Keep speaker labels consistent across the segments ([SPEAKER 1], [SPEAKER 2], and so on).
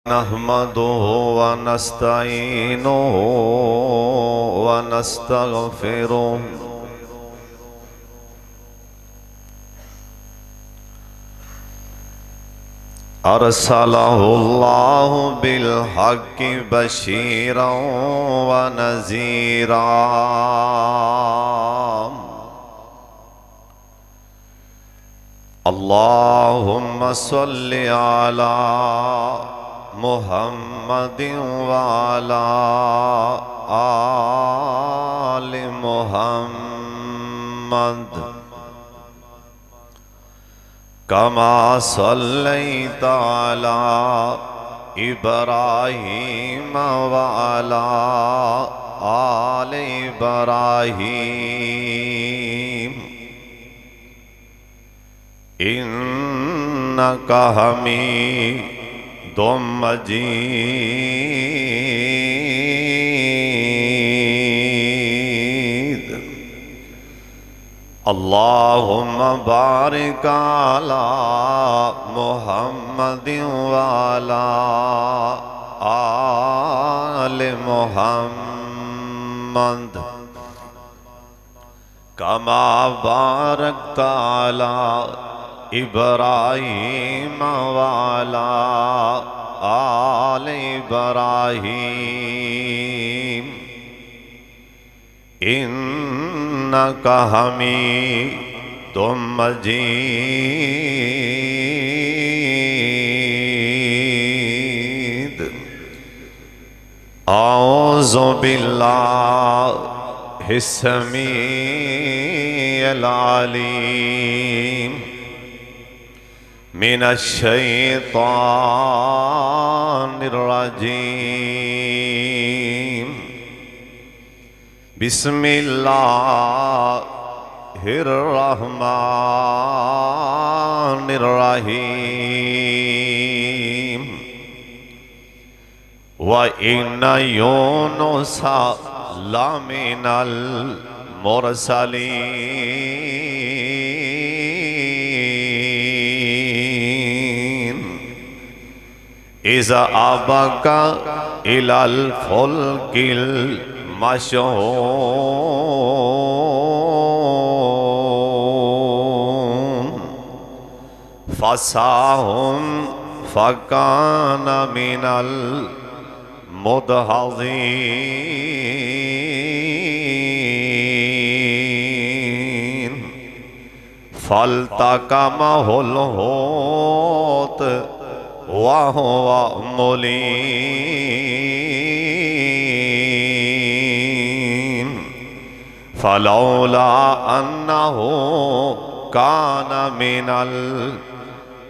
[SPEAKER 1] نحمده ونستعينه ونستغفره أرسله الله بالحق بشيرا ونذيرا اللهم صل على محمد وعلى آل محمد كما صليت على إبراهيم وعلى آل إبراهيم إنك حميد مجيد اللهم بارك على محمد وعلى آل محمد كما باركت على إبراهيم وعلى آل إبراهيم إنك حميد مجيد أعوذ بالله السميع العليم من الشيطان الرجيم بسم الله الرحمن الرحيم وإن يونس لمن المرسلين إذا أبق إلى الفلك المشحون فساهم فكان من المدحضين فالتقمه الحوت وهو مليم فلولا أنه كان من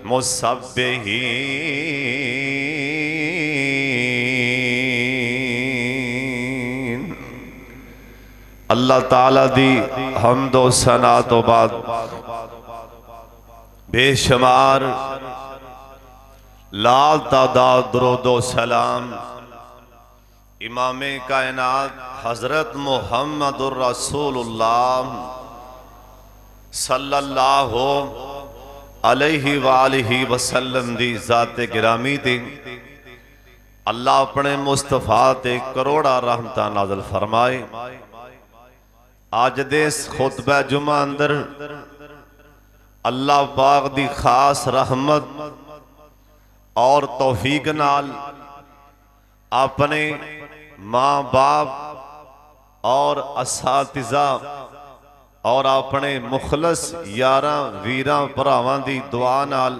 [SPEAKER 1] المسبحين اللہ تعالیٰ دی حمد و ثنا تو بعد بے شمار لال تعداد درود و سلام امام کائنات حضرت محمد الرسول اللہ صلی اللہ علیہ وآلہ وسلم دی ذات گرامی دی اللہ اپنے مصطفیٰ تے کروڑا رحمتہ نازل فرمائے آج دیس خطبہ جمعہ اندر اللہ پاک دی خاص رحمت اور توفیق نال اپنے ماں باپ اور اساتذہ اور اپنے مخلص یاراں ویراں بھراواں دی دعا نال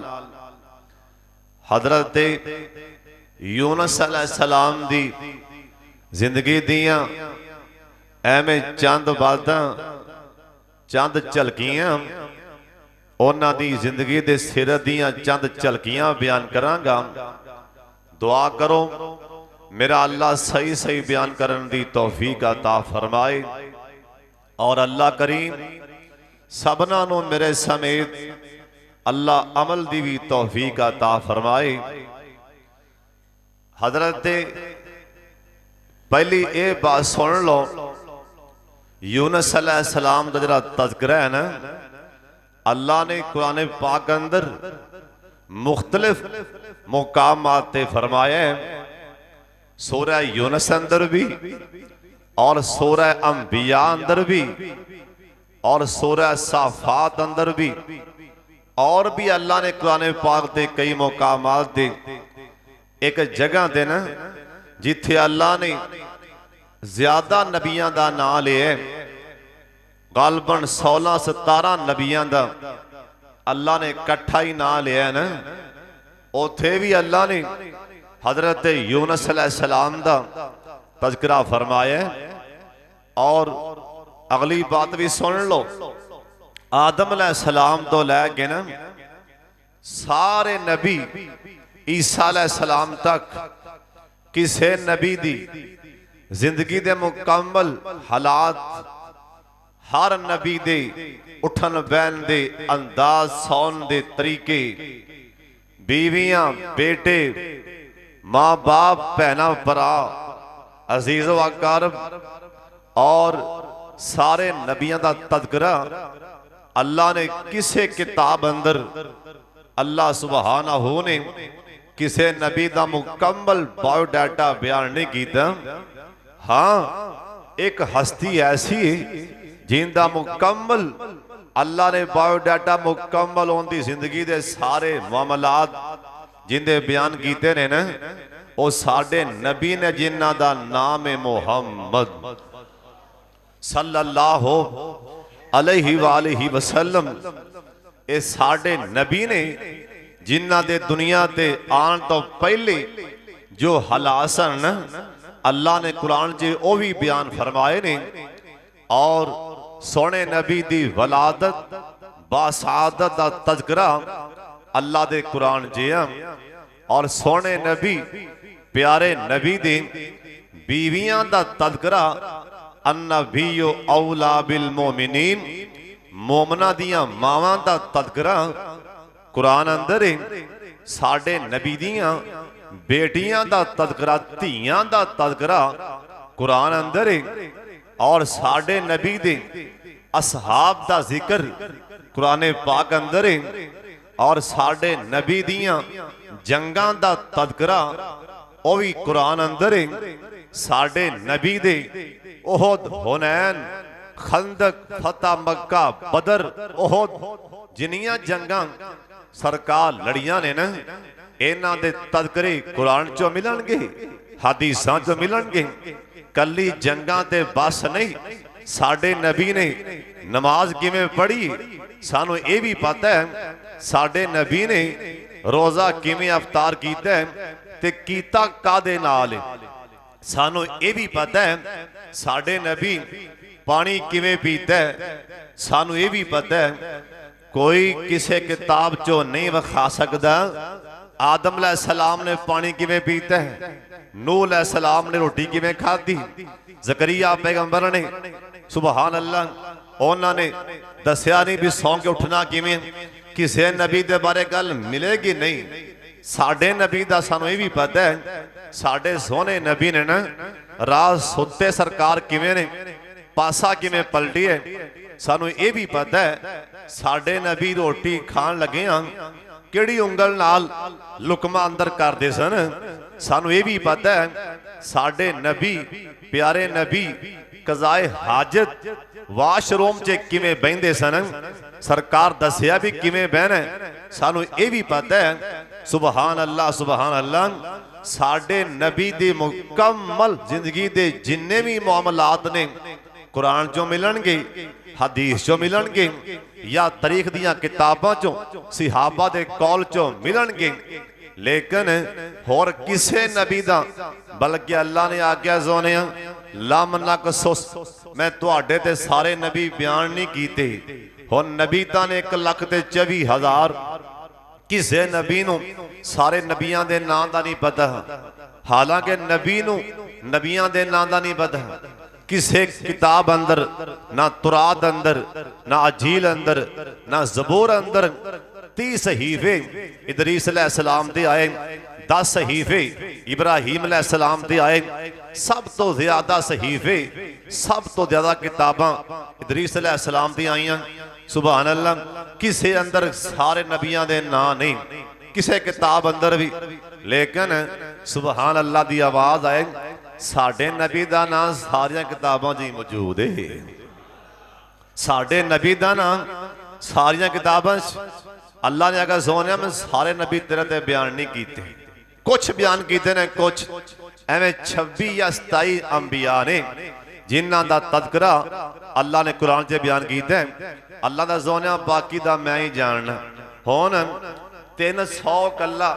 [SPEAKER 1] حضرت یونس علیہ السلام دی زندگی دیاں ایویں چند باتاں چند جھلکیاں اونا دی زندگی دے سیرت دیاں چند جھلکیاں بیان کراں گا دعا کرو میرا اللہ صحیح صحیح بیان کرن دی توفیق عطا فرمائے اور اللہ کریم سبنا نو میرے سمیت اللہ عمل دی بھی توفیق عطا فرمائے حضرت پہلی اے بات سن لو یونس علیہ السلام دا جڑا تذکرہ ہے نا اللہ نے قرآن پاک اندر मुख्तलिफ मुकामात ते फरमाया है। सूरह यूनुस अंदर भी और सूरह अंबिया अंदर भी और सूरह साफात अंदर भी और भी अल्लाह ने कुरान पाक दे कई मुकामात दे एक जगह दे ना जिथे अल्लाह ने ज्यादा नबियां दा नाम लिया गालबन 16-17 नबियां दा अल्लाह ने इकट्ठा ही नाम लिया ना। उथे भी अल्लाह ने हजरत यूनुस अलैहिस्सलाम दा तज़किरा फरमाया। और अगली बात भी सुन लो, आदम अलैहिस्सलाम तो लैके ना सारे नबी ईसा अलैहिस्सलाम तक किसी नबी दी जिंदगी दे मुकम्मल हालात हर नबी दे उठन बैन दे अंदाज सौन दे तरीके बीवियां बेटे माँ बाप भैना भरा अजीज व अकारब और सारे नबियां दा तज़किरा अल्लाह ने किसे किताब अंदर अल्लाह सुबहानहू ने किसे नबी दा मुकम्मल बायोडाटा बयान नहीं कीता। हाँ एक हस्ती ऐसी जिंदा मुकम्मल अल्लाह ने बायोडाटा मुकम्मल उनकी जिंदगी दे सारे मामलात जिंदे बयान कीते ने ना वो साडे नबी ने जिन्हां दा नाम है मुहम्मद सल्लल्लाहु अलैहि वालैहि वसल्लम। ये साडे नबी ने जिन्हां दे दुनिया ते आन तो पहले जो हालात सन अल्लाह ने कुरान च वो भी बयान फरमाए ने। और सोने नबी दी वलादत बासादत दा तज़किरा अल्लाह दे कुरान च। और सोने नबी प्यारे नबी दी बीवियां दा तज़किरा अन्नबियो औला बिल मोमिनीन मोमना दियां मावां दा तज़किरा कुरान अंदर है। साडे नबी दियां बेटियां दा तज़किरा धीयां दा तज़किरा कुरान अंदर है। और साडे नबी दे असहाब दा जिक्र कुरान पाक अंदर है। और साडे नबी दियां जंगां दा तज़किरा वो भी कुरान अंदर है। साडे नबी दे ओहद हुनैन खंदक फतह मक्का बदर ओहद जिन्नियां जंगां सरकार लड़ियां ने ना इन्हां दे तज़किरे कुरान चों मिलणगे हदीसां चों मिलणगे। कली जंगां ते बस नहीं साडे नबी ने नमाज किवें पढ़ी सानू ये भी पता है। साडे नबी ने रोजा किवें अवतार कीता है ते कीता कादे नाल सानू ये भी पता है। साडे नबी पानी किवें पीता है सानू ये भी पता है। कोई किसी किताब चो नहीं विखा सकदा आदम अलैहिस्सलाम ने पानी किवें पीता है, नूह अलैहिस्सलाम ने रोटी किवें खाधी, ज़करिया पैगंबर ने सुबहान अल्लाह उन्होंने दसिया नहीं भी सौ के उठना किवें। किसी नबी दे बारे गल मिलेगी नहीं। साडे नबी दा सानू ये भी पता है। साडे सोहने नबी ने ना रात सुते सरकार किवें ने पासा किवें पलटी है सानू ये भी पता है। साडे नबी रोटी खान लगे किहड़ी उंगल नाल लुकमा अंदर करदे सन सानू ये भी पता है। साडे नबी प्यारे नबी कज़ाए हाजत वाशरूम च किवें बहिंदे सन सरकार दसिया भी किवें बहना सानू ये भी पता है। सुबहान अल्लाह सुबहान अल्लाह। साडे नबी दी मुकम्मल जिंदगी दे जिन्ने भी मामलात ने कुरान चो मिलणगे हदीस चो मिलणगे या तारीख दियां किताबां चो सिहाबा दे कौल चो मिलणगे। लेकिन होर किसे नबी दा बल्कि अल्लाह ने आख्या सोने लम नकसुस मैं तुहाडे ते सारे नबी बयान नहीं कीते। हुण नबी तां ने 1,24,000 किसे नबी नूं सारे नबियां दे नाम दा नहीं पता। हालांकि नबी नूं नबियां दे नाम दा नहीं पता। किसे किताब अंदर ना तुरात अंदर ना अजील अंदर ना ज़बूर अंदर 30 सहीफे इदरीस अलैहिस्सलाम दे आए, 10 सहीफे इब्राहीम अलैहिस्सलाम दे आए, सब तो ज्यादा सहीफे सब तो ज्यादा किताबां इदरीस अलैहिस्सलाम दी आईयां। सुभान अल्लाह। किसे अंदर सारे नबियां दे नाम नहीं। किसी किताब अंदर भी, लेकिन सुबहान अल्लाह की आवाज़ आए साडे नबी का नाम सारिया किताबों च मौजूद है। साडे नबी का नाम सारिया किताबों अल्लाह ने अगर सोने मैं सारे नबी तेरे ते बयान नहीं किए, कुछ बयान किए ने, कुछ एवं 26 या 27 अंबिया ने जिन्हों का तदकरा अल्लाह ने कुरान च बयान किया। अल्लाह का सोने बाकी का मैं ही जानना। हुण 300 कला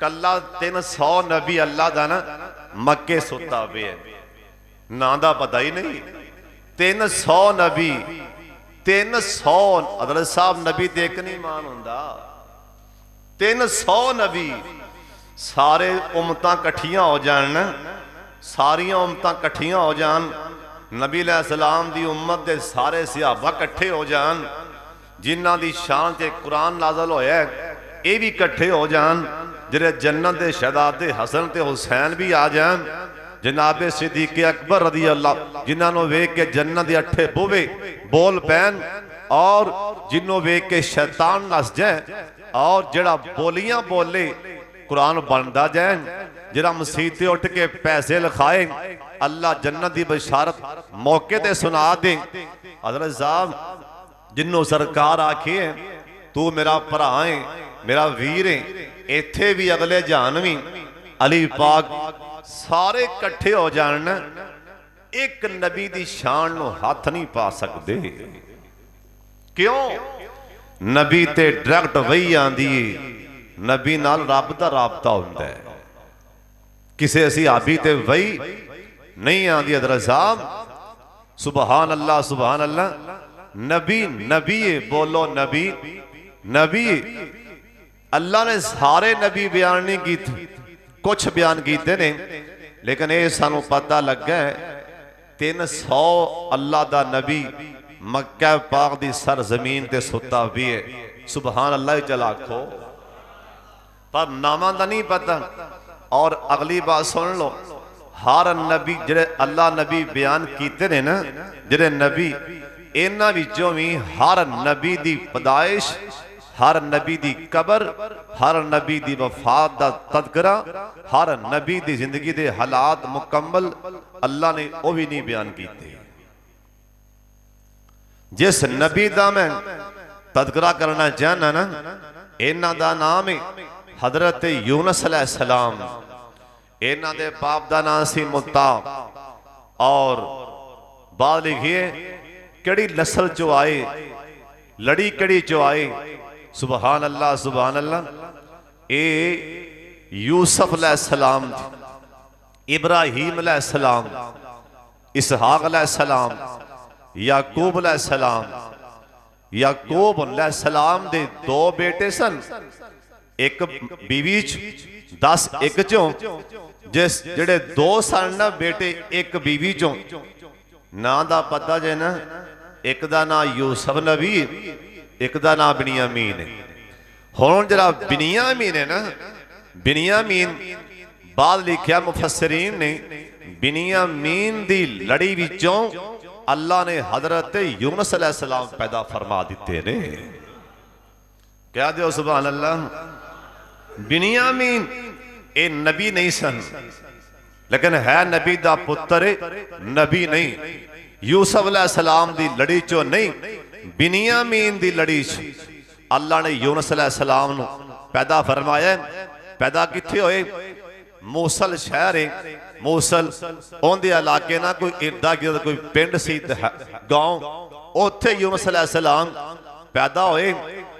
[SPEAKER 1] कला 300 नबी अल्लाह का ना मक्के सुता पे ना दा पता ही नहीं। 300 नबी 300 अदल साहब नबी ते एक नहीं मान हुंदा। 300 नबी सारे उम्मतां कट्ठियां हो जान, सारियां उम्मतां कट्ठियां हो जान, नबी अलैहिस्सलाम दी उम्मत दे सारे सहाबा कट्ठे हो जान, जिन्हां दी शान ते कुरान नाज़िल होया ये भी कट्ठे हो जान, जिहड़े जन्नत दे शहजादे हसन ते हुसैन भी आ जान, जनाबे सिद्दीक़ अकबर रज़ी अल्लाह जिन्होंने वेख के जन्नत के अठे बुवे बोल पैन, और जिन्हों वेख के शैतान नस जाए, और जड़ा बोलियां बोले कुरान बनता जाए, जरा मसीत से उठ के पैसे लिखाए अल्लाह जन्नत की बशारत मौके ते सुना दे। हज़रत साहब जिन्हों सरकार आखी है तू मेरा भरा है, मेरा वीर है, इत्थे भी अगले जान भी अली पाक सारे कट्ठे हो जान, एक नबी की शान नूं हथ नहीं पा सकते। क्यों? नबी ते डायरैक्ट वही आंदी है, नबी नाल रब दा राबता हुंदा है, किसी सहाबी ते वही नहीं आंदी। हज़रत साहब सुबहान अल्लाह सुबहान अल्लाह, नबी नबी बोलो नबी नबी। अल्लाह ने सारे नबी बयान नहीं किए, कुछ बयान किए ने, लेकिन ये सानू पता लगा 300 अल्लाह दा नबी मक्का पाक दी सरजमीन ते सुता भी है। सुबहान अल्लाह चला आखो, पर नामा दा नहीं पता। और अगली बात सुन लो, हर नबी जिहड़े अल्लाह नबी बयान किए ने ना, जिहड़े नबी इन्हां विचों भी हर नबी दी पैदाइश, हर नबी दी कबर, हर नबी दी वफात दा तदकरा, हर नबी दी जिंदगी दे हालात मुकम्मल अल्लाह ने वो भी नहीं बयान किए। जिस नबी दा मैं तदकरा करना चाहना ना, इन्हां दा नाम है हजरत यूनुस अलैहिस्सलाम। इन्हां दे बाप दा नाम सी मुत्ता, और बाद लिखिए केड़ी नस्ल चो आए, लड़ी केड़ी चो आए। सुबहान अल्लाह सुबहान अल्लाह। ए यूसुफ अलैहिस्सलाम, इब्राहीम अलैहिस्सलाम, इसहाक अलैहिस्सलाम, याकूब अलैहिस्सलाम। याकूब अलैहिस्सलाम दे 2 बेटे सन, एक बीवी 10 एक चों, जिस जेड़े 2 सन ना बेटे एक बीवी चों, ना दा पता जे ना, एक दा नाम यूसुफ नबी, एक दा नाम बिनियामीन है। हुण जरा बिनियामीन है ना, बिनियामीन बाद लिखिया मुफस्सरीन ने, बिनियामीन दी लड़ी विचों अल्लाह ने हजरत यूनुस अलैहिस्सलाम पैदा फरमा दिते ने। क्या दो सुभान अल्लाह। बिनियामीन ए नबी नहीं सन, लेकिन है नबी दा पुत्र, नबी नहीं। यूसुफ अलैहिस्सलाम दी लड़ी चो नहीं, बिनियामीन दी लड़ी अल्लाह ने यूनुस अलैहिस्सलाम नूं पैदा फरमाया। पैदा किथे होए? मूसल शहर है, मूसल उहदे इलाके ना कोई इर्दा गिर्द कोई पिंड सी गांव, उत्थे यूनुस अलैहिस्सलाम पैदा होए।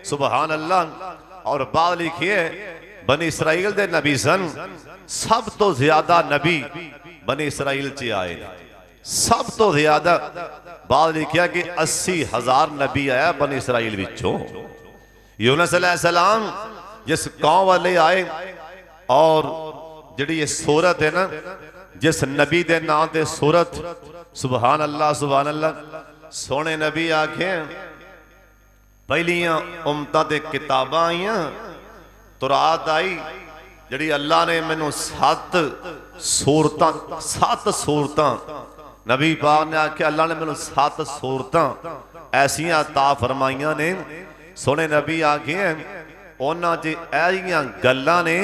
[SPEAKER 1] सुबहान अल्लाह। और बाद लिखिए बनी इसराइल दे नबी सन, सब तो ज्यादा नबी बनी इसराइल च आए, सब तो ज्यादा। बाद लिखिया कि 80,000 नबी आया बनी इसराइल विचों। यूनुस अलैहिस्सलाम जिस कौम वाले आए, और जिहड़ी ये सूरत है ना, जिस नबी दे नाम ते सूरत, सुबहान अल्लाह सुबहान अल्लाह। सोने नबी आखे पहलियां उम्मतां ते किताबां आईयां, तुरात आई, जिहड़ी अल्लाह ने मैनू 7 सूरतां नबी पाक ने आख्या, अल्लाह ने मैनू 7 सूरतां ऐसियां अता फरमाइयां ने। सोने नबी आखे ਉਹਨਾਂ 'ਚ ਐਹੀਆਂ ਗੱਲਾਂ ਨੇ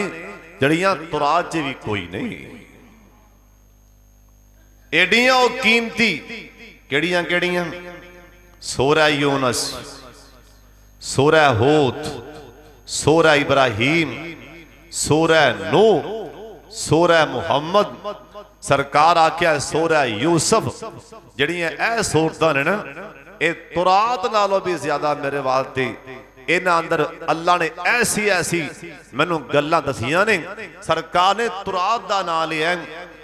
[SPEAKER 1] ਜਿਹੜੀਆਂ ਤੁਰਾਤ 'ਚ ਵੀ ਕੋਈ ਨਹੀਂ। एडियां ओ कीमती केड़ियां केड़ियां? सूरह यूनुस, सूरह हूद, सूरह इब्राहीम, सूरह नूह, सूरह मुहम्मद, सरकार आख्या सूरह यूसुफ। जड़ियां ए सूरतां ने ना ये तुरात नालों भी ज्यादा मेरे वास्ते इन्हां अंदर अल्लाह ने ऐसी ऐसी मैनू गल्लां दसियां ने। सरकार ने तुरात दा नाम लिया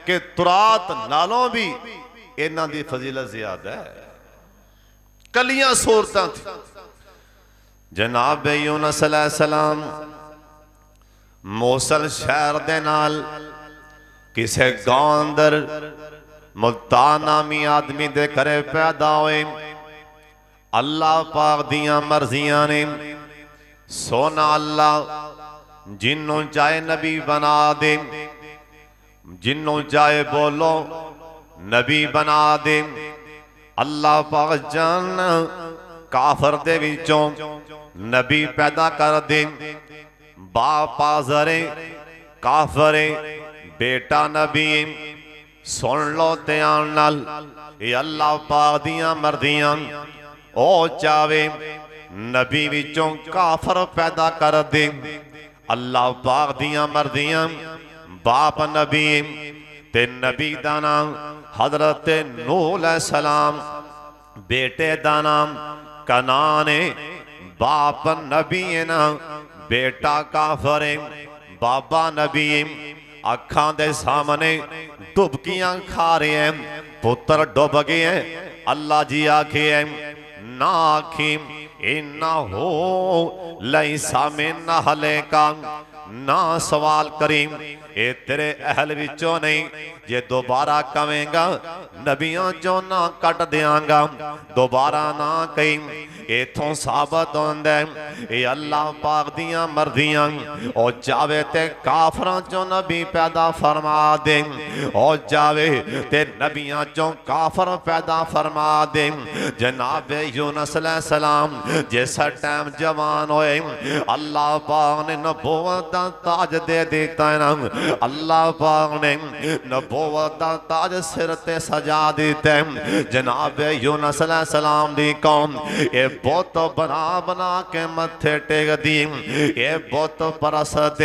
[SPEAKER 1] कि तुरात नालों भी इन्हां दी फजीलत ज्यादा है। कलियां सूरतां थी। जनाब यूनुस अलैहिस्सलाम मोसल शहर दे नाल किसे गांव अंदर मुल्तान नामी आदमी दे घरे पैदा होए। अल्लाह पाक दियां मर्जियां ने। सोना अल्लाह जिन्हों चाहे नबी बना दे, जिन्हों चाहे बोलो नबी बना दे। अल्लाह पाक जान काफर दे विचों नबी पैदा कर दे। बाप आज़रे काफरे बेटा नबी। सुन लो ध्यान नाल ये अल्लाह पाक दियां मर्जियां। ओ चावे नबी विचों काफर पैदा कर दे। अल्लाह पाक दियां मर्जियां। बाप नबी ते नबी दा नाम हजरत नूह अलैहिस्सलाम, बेटे दा नाम कनान है। बाप नबी है ना, बेटा काफर है। बाबा नबी अखां दे सामने डुबकियां खा रहे हैं, पुत्र डुब गए हैं। अल्लाह जी आखे ना आखी इन्ना हो लैसा मिन अहलिका, ना सवाल करीम ये तेरे अहल विचों नहीं। जे दोबारा कवेंगा नबियों चों ना कट देंगा। दोबारा ना कहीं इथों साबत होंदा है ये अल्लाह पाक दियां मर्जियां। ओ चावे ते काफरां चों नबी पैदा फरमा दे। ओ चावे ते नबियां चों काफर पैदा फरमा दे। जनाब यूनुस अलैहिस्सलाम जिस टाइम जवान होए अल्लाह पाक ने नबूवत दा ताज दे दिता है ना। अल्लाह पाक ने नबूवत दा ताज सिर ते सजा दिता है। जनाब यूनुस अलैहिस्सलाम दी कौम ये बुत बना बना के मथे टेक दी। ये बुत परस्त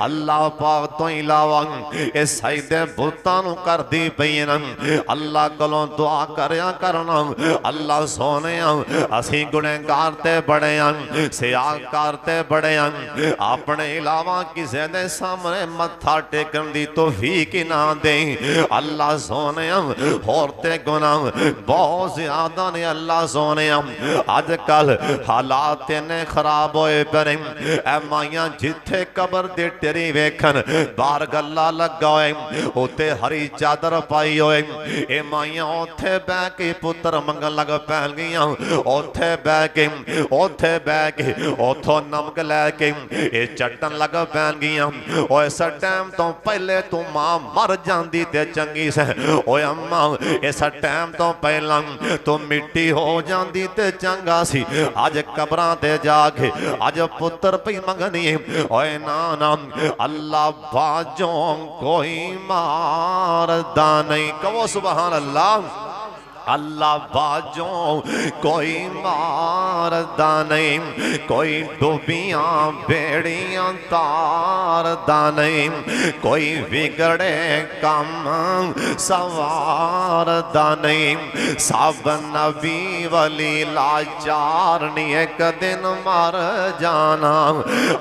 [SPEAKER 1] अल्लाह पाक तो इलावा ये सजदे बुतां नूं कर दी पई न। अल्लाह कोलों दुआ करया करना अल्लाह सोने असीं गुनहगार ते बड़े हैं, सियाकार ते बड़े हैं। अपने इलावा किसी दे सामने मत्था टेकन दी तौफीक ही ना दे। अल्लाह सोने होर ते गुनाह बहुत ज्यादा ने। अल्लाह सोने अजकल हालात इन्ने खराब होए परे। ए माइयां जिथे कबर दे टेरी वेखन बार गल्ला लगा होए उत्ते हरी चादर पाई होए। ए माइयां उथे बह के पुत्र मंगन लग पैन गईयां। उथे बह के उथों नमक लैके ये चट्टन लग पैन गईयां। और इस टाइम तो पहले तू मां मर जाती ते चंगी से। ओए अम्मा इस टाइम तो पहला तू मिट्टी हो जाती ते चंगा सी। अज कबरां ते जाके अज पुत्र पई मंगनी। ओए ना ना अल्लाह बाजों कोई मारदा नहीं। कहो सुभान अल्लाह। अल्लाह बाजों कोई मारदा नहीं। कोई डूबियां बेड़ियां तारदा नहीं। कोई बिगड़े कम सवारदा नहीं। सब नबी वली लाचार नहीं एक दिन मर जाना।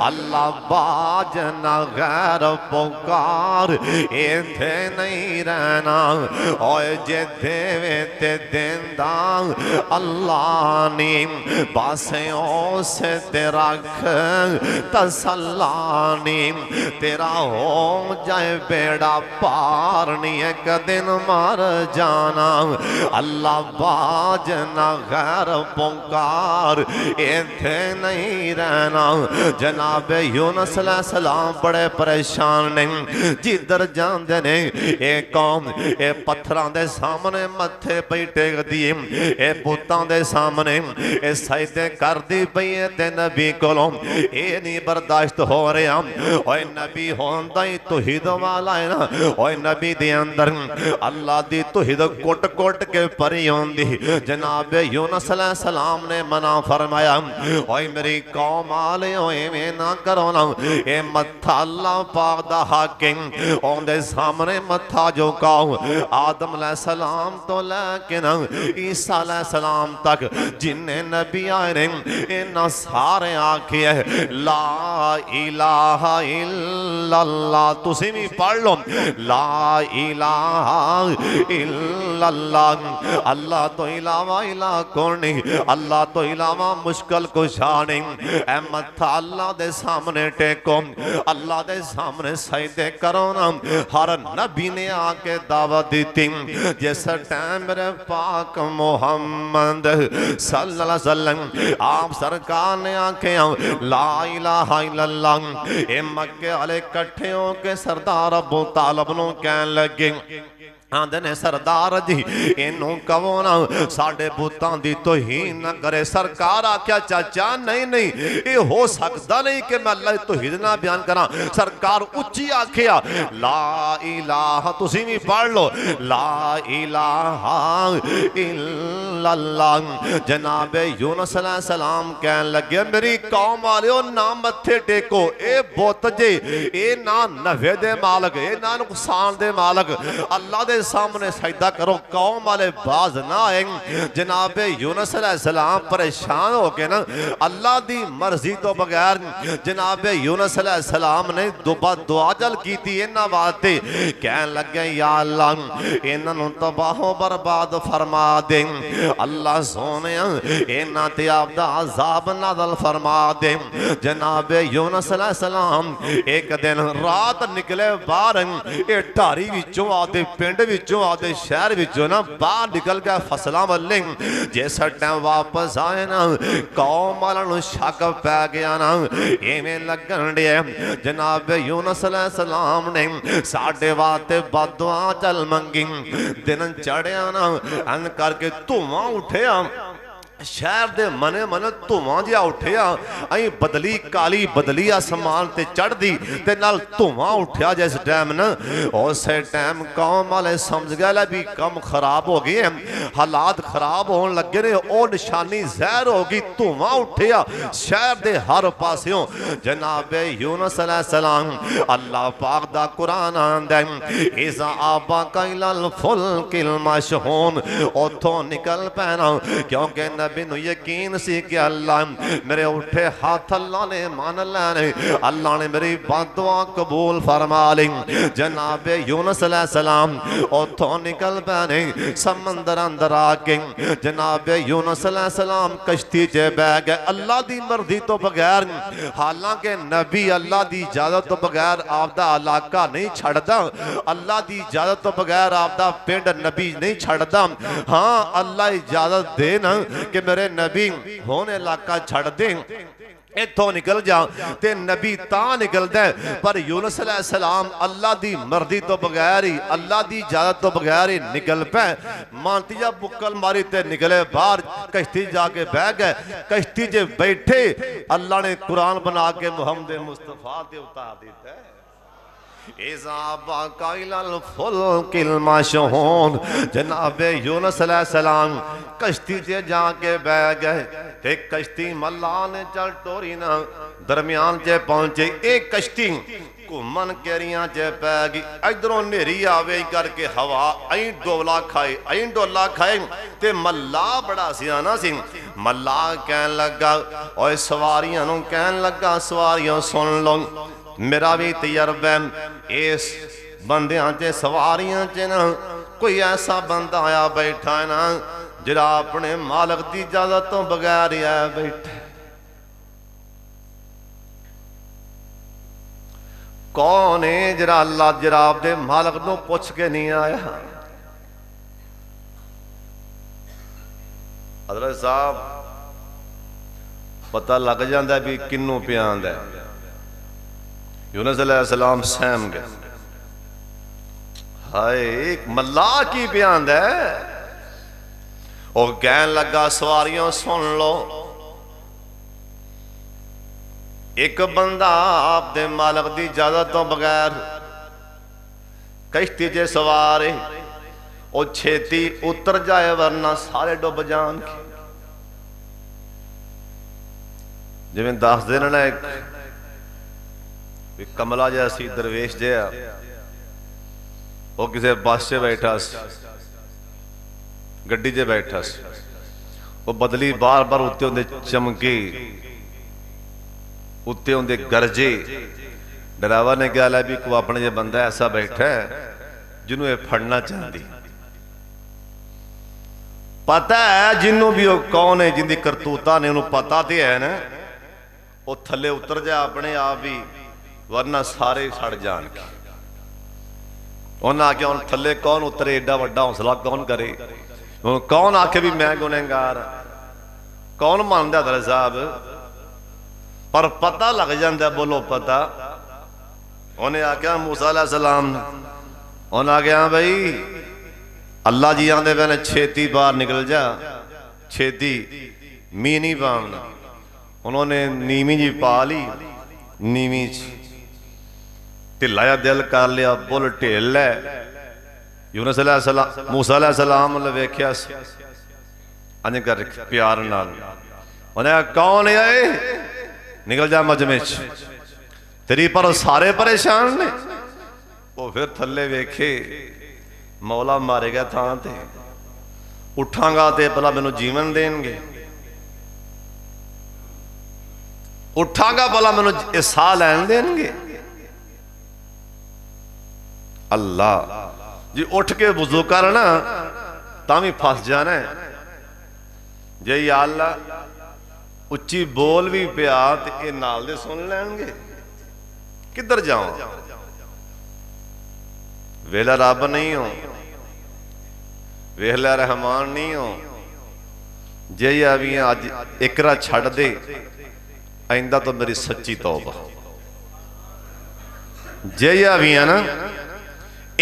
[SPEAKER 1] अल्लाह बाज न गैर पुकार इथे नहीं रहना। और जे देवे ते देंदा अल्लाह ने बासियों से तेरा तसल्ला ने। तेरा हो जाए बेड़ा पार नहीं एक दिन मर जाना। अल्लाह बाज न गैर पुकार इथे नहीं रहना। जनाब यूनुस अलैहिस्सलाम बड़े परेशान ने। जिधर जाते ने ये कौम ये पत्थरां दे सामने मथे पे پئی ٹیکدی اے بتاں دے سامنے اے سجدے کردی پئی ہے تے نبی کولوں اے نہیں برداشت ہو رہا اوے نبی ہوندا ہی توحید والا ہے نا اوے نبی دے اندر اللہ دی توحید کوٹ کوٹ کے پری ہوندی جناب یونس علیہ السلام نے منع فرمایا اوے میری قوم والے اوے میں نہ کرو نا اے متھا اللہ پاک دا حاکم اون دے سامنے متھا جو کاؤ آدم علیہ السلام تو لیکن عیسیٰ علیہ السلام تک جنہیں نبی آئے نے انہاں سارے آکھے لا الہ الا اللہ تسی بھی پڑھ لو لا الہ الا اللہ اللہ تو علاوہ الہ کون نہیں اللہ تو علاوہ مشکل کشا نہیں اے متھا اللہ دے سامنے ٹیکو اللہ دے سامنے سجدے کرو نا ہر نبی نے آکے دعوت دیتی جس ٹائم میرے پاک محمد صلی اللہ علیہ وسلم آپ سرکار نے آنکھیں لا الہ الا اللہ اے مکے والے کٹھے ہو کے سردار ابو طالب نو کہن لگے آندھے نے سردار جی انہوں کہو نا ساڑھے بوتان دی توہین نہ کرے سرکار آکیا چاچا نہیں یہ ہو سکتا نہیں کہ میں اللہ توحید نہ بیان کرا سرکار اچھی آکھیا لا الہ تسی بھی پڑھ لو لا الہ الا اللہ جناب یونس علیہ السلام کہن لگے میری قوم والیو نہ متھے ٹیکو اے بوت جے اے نہ نفع دے مالک اے نہ نقصان دے مالک اللہ دے سامنے سجدہ کرو قوم والے باز نہ آئیں جناب یونس علیہ السلام پریشان ہو کے نا اللہ دی مرضی تو بغیر جناب یونس علیہ السلام نے دعا جل کی تھی انہاں واسطے کہن لگے یا اللہ انہاں تباہ و برباد فرما دیں اللہ سونے انہاں تے آپ دا عذاب نازل فرما دیں جناب یونس علیہ السلام ایک دن رات نکلے باہر اے ٹاری وچوں آدے پنڈ وچوں آدے شہر وچوں نا باہر نکل گیا فصلاں والے جیسا ٹائم واپس آئے نا قوم والوں شک پہ گیا نا ایویں لگن دے جناب یونس علیہ السلام نے ساڈے واسطے بددعا چل منگی دن چڑھیا نا ان کر کے دھواں اٹھیا شہر دے منے دھواں جہا اٹھیا ائی بدلی کالی بدلی آسمان تے چڑھ دی تے نال دھواں اٹھیا جس ٹائم نا اسے ٹائم قوم والے سمجھ گئے لے بھی کم خراب ہو گئے حالات خراب ہون لگے نے او نشانی ظاہر ہوگی دھواں اٹھیا شہر دے ہر پاسیوں جناب یونس علیہ السلام اللہ پاک دا قرآن آندا اذا آباک الی الفلک المشحون اتھوں نکل پینا کیونکہ نبی نو یقین سی کہ اللہ میرے اٹھے ہاتھ اللہ نے مان لینے اللہ نے میری بات دعا قبول فرما لی جناب یونس علیہ السلام اتھوں نکل پینے سمندر اندر آگے جناب یونس علیہ السلام کشتی چے بہ گئے اللہ دی مرضی تو بغیر حالانکہ نبی اللہ دی اجازت تو بغیر آپ دا علاقہ نہیں چھڑ دا اللہ دی اجازت تو بغیر آپ دا پنڈ نبی نہیں چھڑ دا ہاں اللہ اجازت دے نا کہ میرے نبی ہونے علاقہ چھڑ دیں اتھوں نکل جا تے نبی تا نکل دے پر یونس علیہ السلام اللہ دی مرضی تو بغیر ہی اللہ دی اجازت تو بغیر ہی نکل پہ مانتی جا بکل ماری تے نکلے باہر کشتی جا کے بہ گئے کشتی جے بیٹھے اللہ نے قرآن بنا کے محمد مصطفیٰ دے اتار دیتا ہے اذا باک الی الفلک المشحون جناب یونس علیہ السلام کشتی سے جا کے بہ گئے تے کشتی ملا نے چل ٹوری نا درمیان چے پہنچے ایک کشتی گھومن کیریاں چے پہ گئی ادھروں نیری آوے کر کے ہوا این ڈولا کھائے تے ملا بڑا سیانا سی ملا کہن لگا اوے سواریاں نو کہن لگا سواریاں سن لو میرا بھی تجربہ اس بندیاں چے سواریاں چے نا کوئی ایسا بندہ آیا بیٹھا ہے نا جڑا اپنے مالک دی اجازت تو بغیر ہی آیا بیٹھا کون ہے جڑا اللہ جراب دے مالک نو پوچھ کے نہیں آیا حضرت صاحب پتہ لگ جاندہ بھی کنوں پیاند ہے یونس علیہ السلام سہم گئے ہائے ایک ملا کی بیاند ہے وہ کہن لگا سواریوں سن لو، ایک بندہ آپ دے مالک دی اجازت تو بغیر کشتی جے سوارے وہ چھیتی اتر جائے ورنہ سارے ڈوب جان کے۔ جو میں دس دن ایک کملا جیسی درویش جیا وہ کسی بس سے بیٹھا سی، گڈی جے بیٹھا سی، وہ بدلی بار بار اتے ہوندے چمکی، اتے ہوندے گرجے۔ ڈرائیور نے کہا لے بھی کوئی اپنے یہ بندہ ایسا بیٹھا ہے جنہوں یہ پھڑنا چاہتی، پتہ ہے جنہوں بھی وہ کون ہے، جن دی کرتوتا نے انہوں پتہ تے ہے نا، وہ تھلے اتر جائے اپنے آپ بھی ورنہ سارے سڑ جان کے۔ انہوں آکے ان تھلے کون اترے، ایڈا وڈا حوصلہ کون کرے، کون آکے بھی میں گنہگار، کون مان دیا در صاحب، پر پتہ لگ جاندہ ہے، بولو پتہ۔ انہیں آکے موسیٰ علیہ السلام، انہیں آکے ہاں بھائی اللہ جی آندے پہنے چھیتی باہر نکل جا، چھیتی می نہیں پاؤنا۔ انہوں نے نیمی جی پا لی، نیمی جی تلایا دل کر لیا، بول ٹھیل لے۔ یونس علیہ السلام، موسیٰ علیہ السلام نے ویکھیا سی انہیں کر پیار نال، انہیں کہا کون ہے نکل جا مجمع تیری پر سارے پریشان نے۔ وہ پھر تھلے ویکھے مولا مارے گا تھا تے اٹھاں گا تے بلا میں نو جیون دیں گے، اٹھاں گا بلا میں نو احسا لین دیں گے۔ اللہ جی اٹھ کے وضو کرنا تامی پھاس جانا ہے جے یا اللہ اچھی بول بھی پیات اے نال دے سن لین گے، کدھر جاؤں ویلا رب نہیں ہو، ویلا رحمان نہیں ہو، جے یا بھی آج اکرا چھڑ دے آئندہ تو میری سچی توبہ، جے یا بھی ہے نا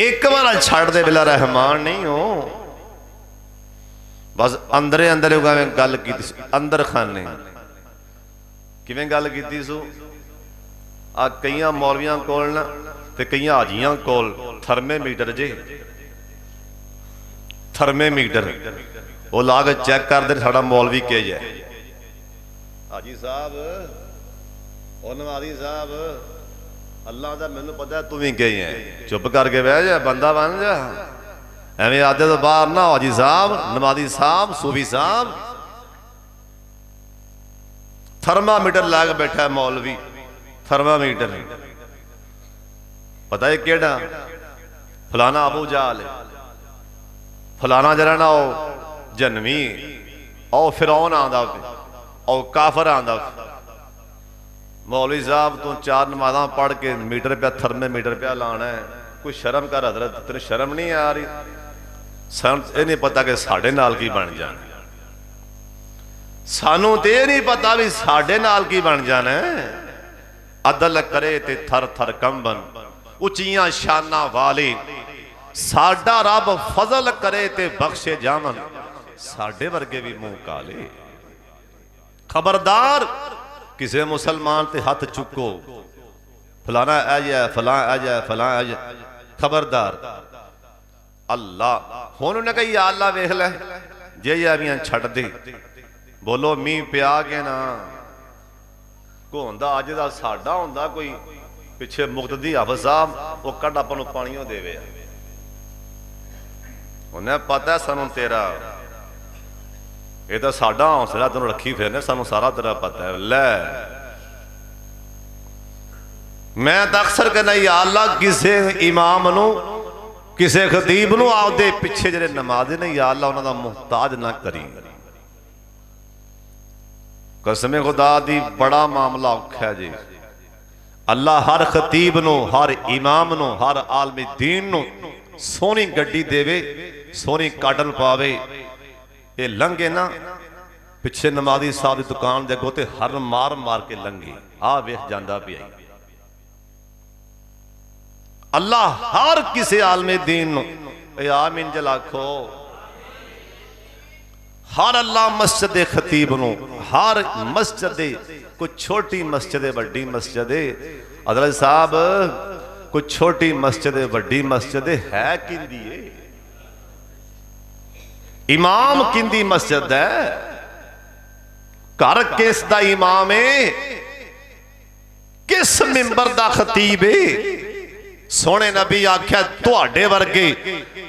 [SPEAKER 1] ایک بارا چھڑ دے ویلا رحمان نہیں ہو۔ بس اندرے اندرے ہوگا میں گل کی تھی اندر خانے کہ میں گل کی تھی سو کئیاں مولویاں کولنا تے کئیاں آجیاں کول تھرمے میٹر جے، تھرمے میٹر وہ لاغ چیک کر دے ساڑا مولوی کے جائے آجی صاحب اور نمازی صاحب اللہ دا میں نے پتا ہے تمہیں کہی ہیں، چپ کر کے بیٹھ جائے بندہ بن جا، ایمیں آتے تو باہر نہ ہو آجی صاحب نمازی صاحب صوفی صاحب۔ تھرما میٹر لاغ بیٹھا ہے مولوی، تھرما میٹر پتہ ہے کیڑا فلانا ابو جال فلانا جرانا او جنمی او فرعون آندہ او کافر آندہ۔ مولوی صاحب تو 4 نمازاں پڑھ کے میٹر پہ تھرمے میٹر پہ لانا ہے، کوئی شرم کر حضرت تیرے شرم نہیں آ رہی، سانو نہیں پتا کہ ساڑھے نال کی بن جانا، سانو تے نہیں پتا بھی ساڑھے نال کی بن جانا ہے۔ عدل کرے تے تھر تھر کمبن اچیاں شانہ والے، ساڑھا رب فضل کرے تے بخشے جامن ساڑھے ورگے بھی منہ کالے۔ خبردار کسے مسلمان تے ہاتھ چکو فلانا آجائے فلانا آجائے فلانا آجائے، خبردار۔ اللہ ہونوں نے کہا یا اللہ ویکھ لے جے یا میاں چھڑ دے، بولو می پیا کے نا کو ہوندہ آج دا ساڑھا ہوندہ کوئی پچھے مقتدی حافظ صاحب وہ کڑ اپنو پانیوں دے وے، انہیں پتہ ہے سنوں تیرا یہ تو ساڑھا حوصلہ تنوں رکھی پھرنے سنوں سارا تیرا پتہ ہے۔ لے میں تو اکثر کہنا یا اللہ کسے امام نو کسے خطیب نو آو دے پچھے جرے نمازے نے یا اللہ انہوں دا محتاج نہ کری، قسم خدا دی بڑا معاملہ اوکھا ہے جی۔ اللہ ہر خطیب نو ہر امام نو ہر عالم دین نو سونی گڑی دے وے سونی کاٹن پاوے، اے لنگے نا پچھے نمازی صاحب دی دکان دے گوتے ہر مار مار کے لنگی ویخ جاندہ بھی آئی۔ اللہ ہر کسی عالم دین نو اے آمین جلا کھو ہر اللہ مسجد خطیب نو ہر مسجد کوئی چھوٹی مسجد بڑی مسجد حضرت صاحب کوئی چھوٹی مسجد بڑی مسجد ہے کندی ہے امام کندی مسجد ہے گھر کس دا امام ہے کس منبر دا خطیب ہے سونے نبی آکھیا تواڈے ورگے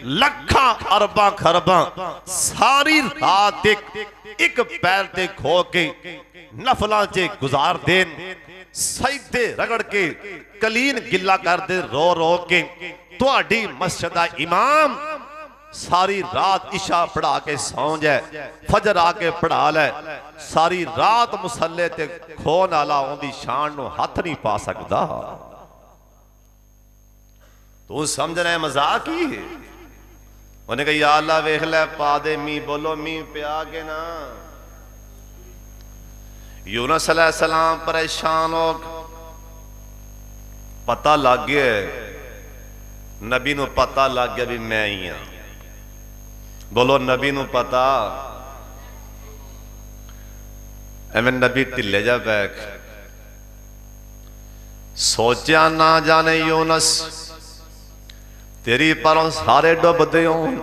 [SPEAKER 1] لکھاں ارباں خرباں ساری رات ایک پیر تے کھو کے نفلاں چے گزار دین سجدے رگڑ کے کلین گلا کر دے رو رو کے تواڈی مسجد دا امام ساری رات عشاء پڑھا کے سو جائے فجر آ کے پڑھا لے ساری رات مسلے تے کھون والا اون دی شان نو ہاتھ نہیں پا سکدا تو سمجھ رہے مذاق ہی انہوں نے کہا یا اللہ ویکھ لے پا دے می بولو می پیا کے نا یونس علیہ السلام پریشان ہو پتہ لگ گیا نبی نو پتہ لگ گیا بھی میں ہی ہاں بولو نبی نو پتہ ایویں نبی ٹلے جا بیک سوچیا نہ جانے یونس تیری پروں سارے ڈوب دے ہون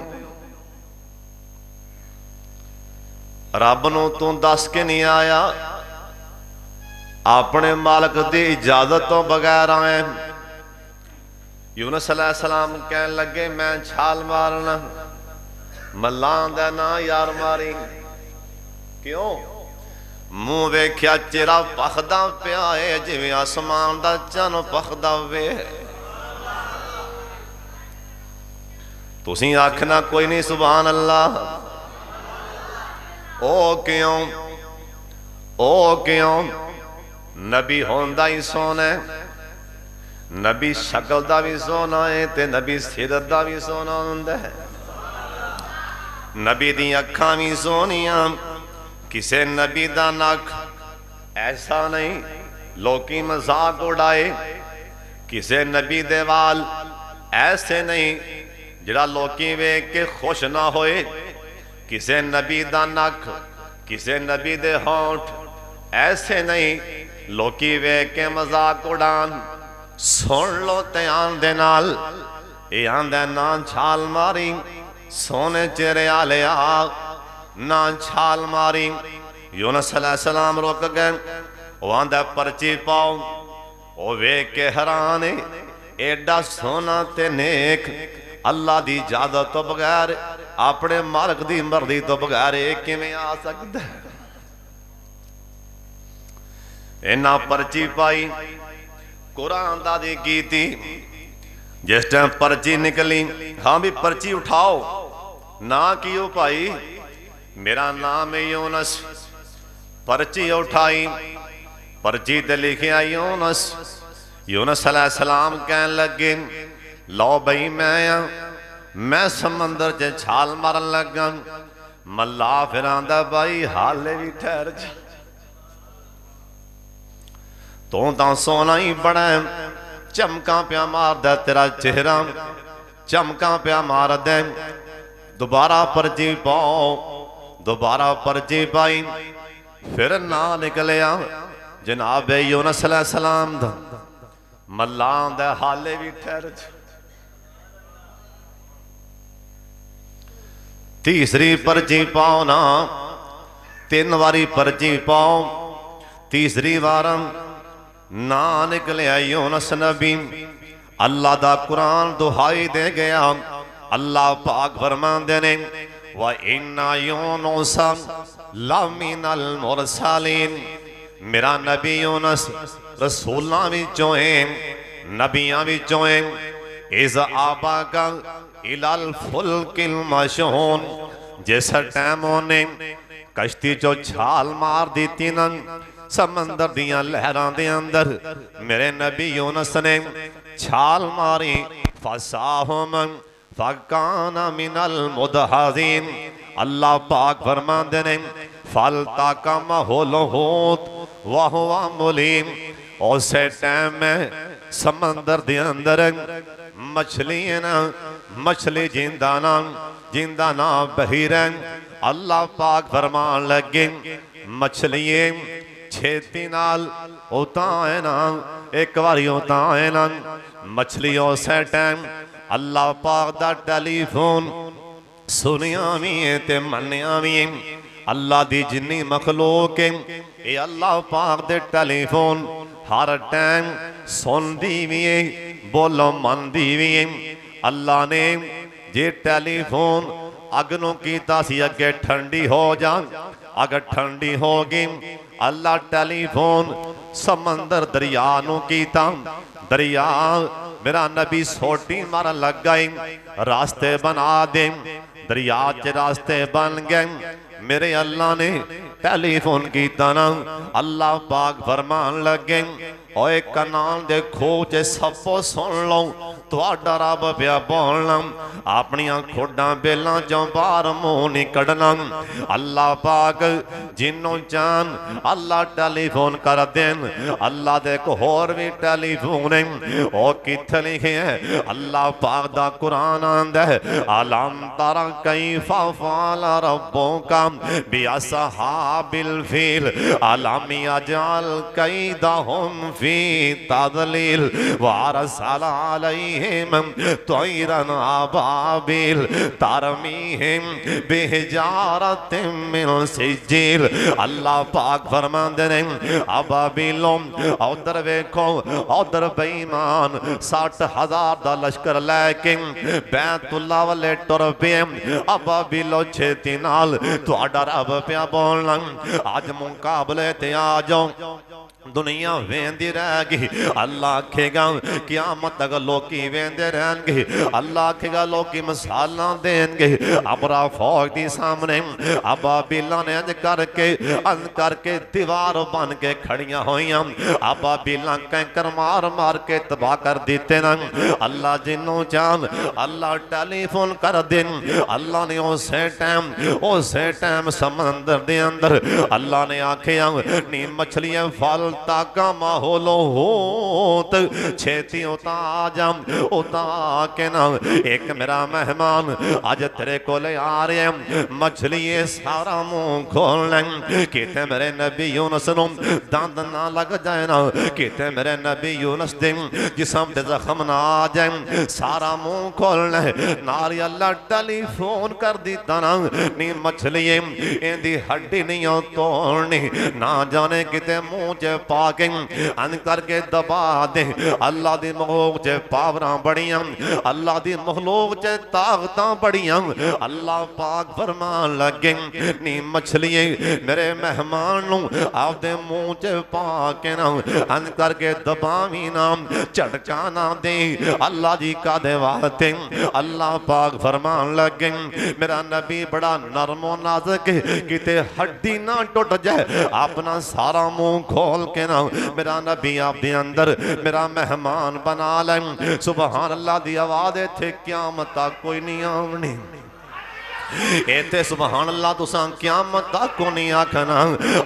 [SPEAKER 1] رب نو تو دس کے نہیں آیا اپنے مالک دی اجازت تو بغیر آئے یونس علیہ السلام کہنے لگے میں چھال مارنا ملان دے نا یار ماری کیوں منہ ویکھیا چہرہ پخدا پیا ہے جویں آسمان دا چن پخدا وے تسی آکھنا کوئی نہیں سبحان اللہ او کیوں نبی ہوندہ ہی سونا ہے نبی شکل دا بھی سونا ہے تے نبی سیرت دا بھی سونا ہوندہ ہے نبی دی اکھاں بھی سونیاں کسے نبی دا نک ایسا نہیں لوکی مذاق اڑائے کسے نبی دے وال ایسے نہیں جڑا لوکی ویکھ کے خوش نہ ہوئے کسے نبی دا نک کسے نبی دے ہونٹ ایسے نہیں لوکی ویکھ کے مذاق اڑان سن لو تے آن دے نال اے آن دے نان چھال ماری سونے چہرے آلے نان چھال ماری یونس علیہ السلام روک گئے وہ آن دے پرچی پاؤ وہ ویکھ کے حرانے ایڈا سونا تے نیک اللہ دی اجازت تو بغیر اپنے مالک دی مرضی تو بغیر ایک میں آ سکتا ہے اینا پرچی پائی قرآن دا دی کی تھی جس ٹائم پرچی نکلی ہاں بھی پرچی اٹھاؤ نہ کیوں پائی میرا نام ہے یونس پرچی اٹھائی پرچی تے لکھیا یونس یونس علیہ السلام کہنے لگے لو بھئی میں سمندر چے چھال مارن لگا ملا پھراندہ بھائی حالے بھی ٹھہر جا تو تا سونا ہی بڑا ہے چمکاں پیا مار دے تیرا چہرہ چمکاں پیا مار دے دوبارہ پرچی پاؤ دوبارہ پرچی پائی پھر نہ نکلیا جناب یونس علیہ السلام دا ملان دے حالے بھی ٹھہر جا تیسری پرچی پاؤ نا تین واری پرچی پاؤ تیسری وارم نہ نکلیا یونس نبی اللہ دا قرآن دہائی دے گیا اللہ پاک فرمان دینے وَإِنَّا يُونُسَ لَمِنَ الْمُرْسَلِينَ میرا نبی یونس رسولہ بھی چوئیں نبیاں بھی چوئیں اِذْ آبَاكَ إِلَى الْفُلْكِ الْمَشْحُونِ جس ٹیموں نے کشتی جو چھال مار دیتی نا سمندر دیاں لہران دے اندر میرے نبی یونس نے چھال ماری فَسَاهُمْ فَكَانَ مِنَ الْمُدْحَضِينَ اللہ پاک فرمان دینے فَالْتَقَمَهُ الْحُوتُ وَهُوَ مُلِيمٌ اسے ٹائم میں سمندر دے اندر مچھلی جیندانا بہیرن अल्लाह पाक फरमान लगे मछलिए छेती नाल उताए ना, एक बारी उताए ना मछली उस टाइम अल्लाह पाक दा टेलीफोन सुनिया भी है ते मनिया भी है। अल्लाह दी जिन्नी मखलूक है ये अल्लाह पाक दे टेलीफोन हर टाइम सुनदी भी है, बोलो मनदी भी है। अल्लाह ने जे टेलीफोन अगनों कीता सी अगे ठंडी हो जा, अगर ठंडी होगी अल्लाह टेलीफोन समंदर दरिया नू कीता, दरिया मेरा नबी सोटी मारन लग गई, रास्ते बना दे, दरिया च रास्ते बन गए। मेरे अल्लाह ने टेलीफोन कीता ना, अल्लाह पाक फरमान लगे ओए कनान दे खोह च सपो सुन लो, तुहाडा रब पिया बोलना, अपनियां खोडां बेलां चों बाहर मुंह नहीं कढना। अल्लाह पाक जिन्नों जान अल्लाह टेलीफोन कर देन। अल्लाह दे एक होर भी टेलीफोन है, ओ किथे लिखे है अल्लाह पाक दा कुरान आंदा है अलम तरा कैफा फ़अल रब्बुका बिअस्हाबिल फील अलम यजअल कैदहुम फी तदलील व अरसल अलैहिम तैरन अबाबिल तरमीहिम बिहिजारतिम मिन सिज्जिल। अल्लाह पाक फरमांदे ने अबाबिलों उधर वेखो, उधर बेईमान 60,000 दा लश्कर लैके बैतुल्ला वाले टुर पे। अबाबिलो छेती नाल तुहाडा रब पिया बोलना, अज मुकाबले ते आ जाओ। दुनिया वेंदी रह गई, अल्लाह आखेगा क़यामत तक लोकी वेंदे रहणगे, अल्लाह आखेगा लोकी मिसालां देणगे। अबरा फौज दी सामने अबाबिलां ने अंज करके दीवार बन के खड़ियां होइयां। अबाबिलां कैंकर मार मार के तबाह कर दिते ना। अल्लाह जिन्नों चान अल्लाह टेलीफोन कर देन। अल्लाह ने उसे टाइम समंदर दे अंदर अल्लाह ने आखेया नी मछलियां फल ताका माहौलो होत छेती उता जा, उता के ना एक मेरा मेहमान अज तेरे को ले आ रहे, मछली सारा मुंह खोल लें, किते मेरे नबी यूनुस नूं दंद ना लग जाए ना, किते मेरे नबी यूनुस दे जिस्म ते जख्म ना आ जाए, सारा मुंह खोल ले। नारी अल्लाह टेलीफोन कर दिता ना, नी मछली इंदी हड्डी नहीं तोड़नी, ना जाने किते मुंह च पाके अन करके दबा दे। अल्लाह दी मखलूक च पावरां बड़ियां, अल्लाह दी मखलूक च ताकतां बड़ियां। अल्लाह पाक फरमान लगे नी मछलिए मेरे मेहमान नूं आपदे मुंह च पा के ना अन करके दबावी ना, झटका ना दे। अल्लाह जी का दे वास्ते अल्लाह पाक फरमान लगे मेरा नबी बड़ा नरमो नाजुक किते हड्डी ना टुट जाए, अपना सारा मुंह खोल के ना मेरा नबी आप दे अंदर मेरा मेहमान बना लें। सुभान अल्लाह दी आवाज़ इत्थे क़यामत तक कोई नहीं आवनी। इत्थे सुभान अल्लाह तुसां क़यामत तक को नहीं आखना।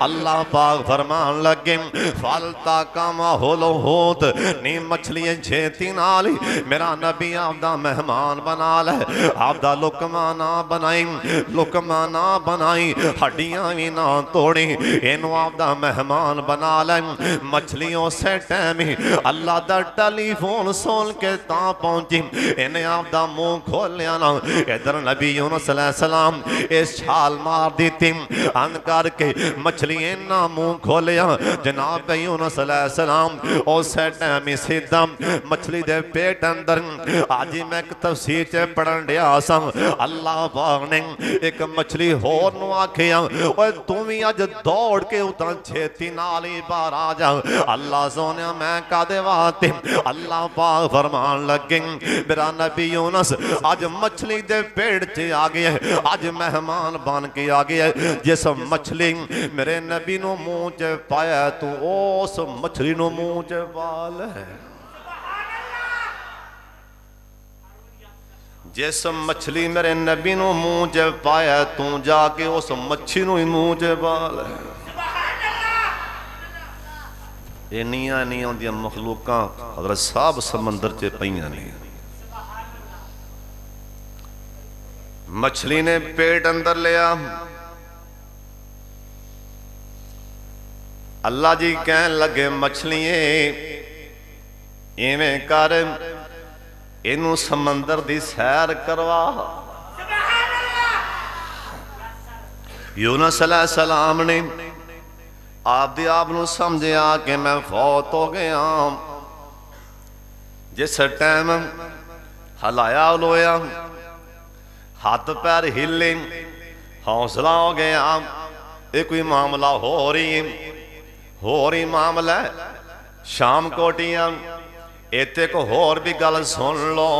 [SPEAKER 1] अल्लाह पाक फरमान लगे फल ताका माहौल होत नी मछलियां छेती नाल मेरा नबी आपदा मेहमान बना ले, आपदा लुकमा ना बनाई, लुकमा ना बनाई, हड्डियां भी ना तोड़ी, इनू आपदा मेहमान बना ले। मछलियों से टाइम ही अल्लाह दा टेलीफोन सुन के ता पहुंची, इन्हें आपदा मुंह खोलिया ना, इधर नबी यूनुस सलाम इस छाल मार दी थी अन करके मछली ना मुंह खोलिया। जनाब यूनुस सलाम उस टाइम ही सीधा मछली दे पेट अंदर आज मैं एक तफसीर च पढ़न दिया सा। अल्लाह पाक ने एक मछली होर नूं आखिया ओए तू भी अज दौड़ के उतां छेती नाल ही बाहर आ जा। अल्लाह सोनिया मैं कादे वास्ते? अल्लाह पाक फरमान लगे मेरा नबी यूनुस अज मछली दे पेट च आ गया, आज मेहमान बन के आ गया। जिस मछली मेरे नबी नू मुंह च पाया तू उस मछली नू मुंह च पा ले। जिस मछली मेरे नबी नू मुंह च पाया तू जाके उस मच्छी नू ही मुंह च पा ले। इन्नियां नहीं आउंदियां मखलूकां हज़रत साहब समंदर च पईयां ने। मछली ने पेट अंदर लिया। अल्लाह जी कहन लगे मछलिए इवें कर, इनू समंदर दी सैर करवा। यूनुस अलैहिस्सलाम ने आपदे आप नू समझिया कि मैं फौत हो गया। जिस टाइम हलाया उलोया, हाथ पैर हिले, हौसला हो गया, ये कोई मामला हो रही मामला शाम कोटियां। इत्थे को होर भी गल सुन लो,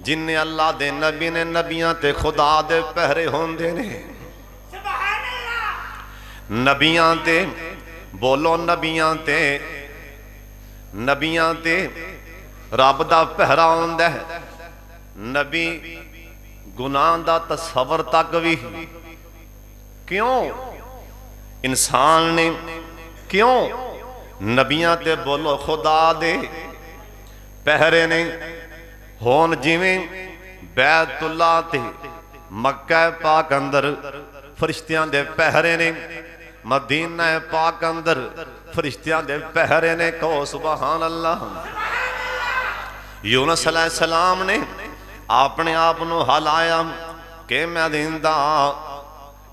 [SPEAKER 1] जिन्ने अल्लाह दे नबी ने नबियां ते खुदा दे पहरे होंदे ने। नबियां ते बोलो, नबियां ते रब दा पहरा होंदा है। नबी गुनाह दा तसव्वुर तक भी क्यों इंसान ने, क्यों नबियां ते बोलो खुदा दे पहरे ने होन। जिवें बैतुल्ला ते मक्का पाक अंदर फरिश्तियां दे पहरे ने, मदीना पाक अंदर फरिश्तियां दे पहरे ने। कहो सुभान अल्लाह। यूनुस अलैहिस्सलाम ने अपने आप नू हलाया कि मैं दिंदा,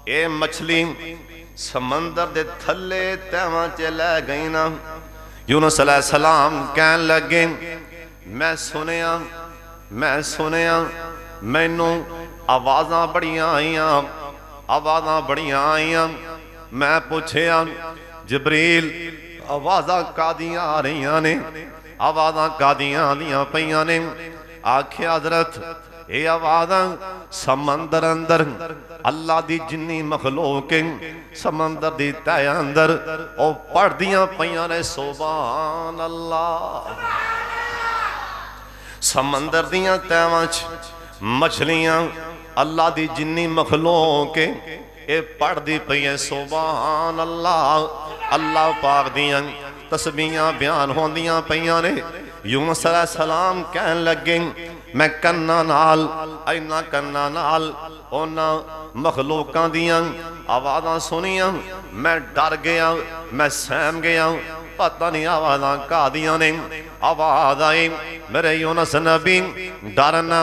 [SPEAKER 1] ये मछली समंदर दे थले तैवां च लै गई ना। यूनुस अलैहिस्सलाम कहन लगे मैं सुनिया मैनू आवाज़ां बड़ियां आईयां। मैं पूछया जिबरील आवाज़ां कादियां आ रही ने, आवाज़ां कादियां आदियां पईयां ने। आखिया हज़रत ये आवाज़ां समंदर अंदर अल्लाह दी जिन्नी मखलूक समंदर दी तह अंदर ओ पढ़दियां पईयां ने सुभान अल्लाह। समंदर दियां तहवां च मछलियां अल्लाह दी जिन्नी मखलूक ये पढ़दी पई है सुभान अल्लाह। अल्लाह पाक दियां तस्बीहां बयान होंदियां पईयां ने। यूनुस अलैहिस्सलाम कहन लगे मैं कन्ना नाल इन्ना कन्ना नाल उन्हां मखलूकां दियां आवाज़ां सुनियां, मैं डर गया, मैं सहम गया। पता नहीं आवाज़ां कादियां ने। आवाज़ आई मेरे यूनुस नबी डरना,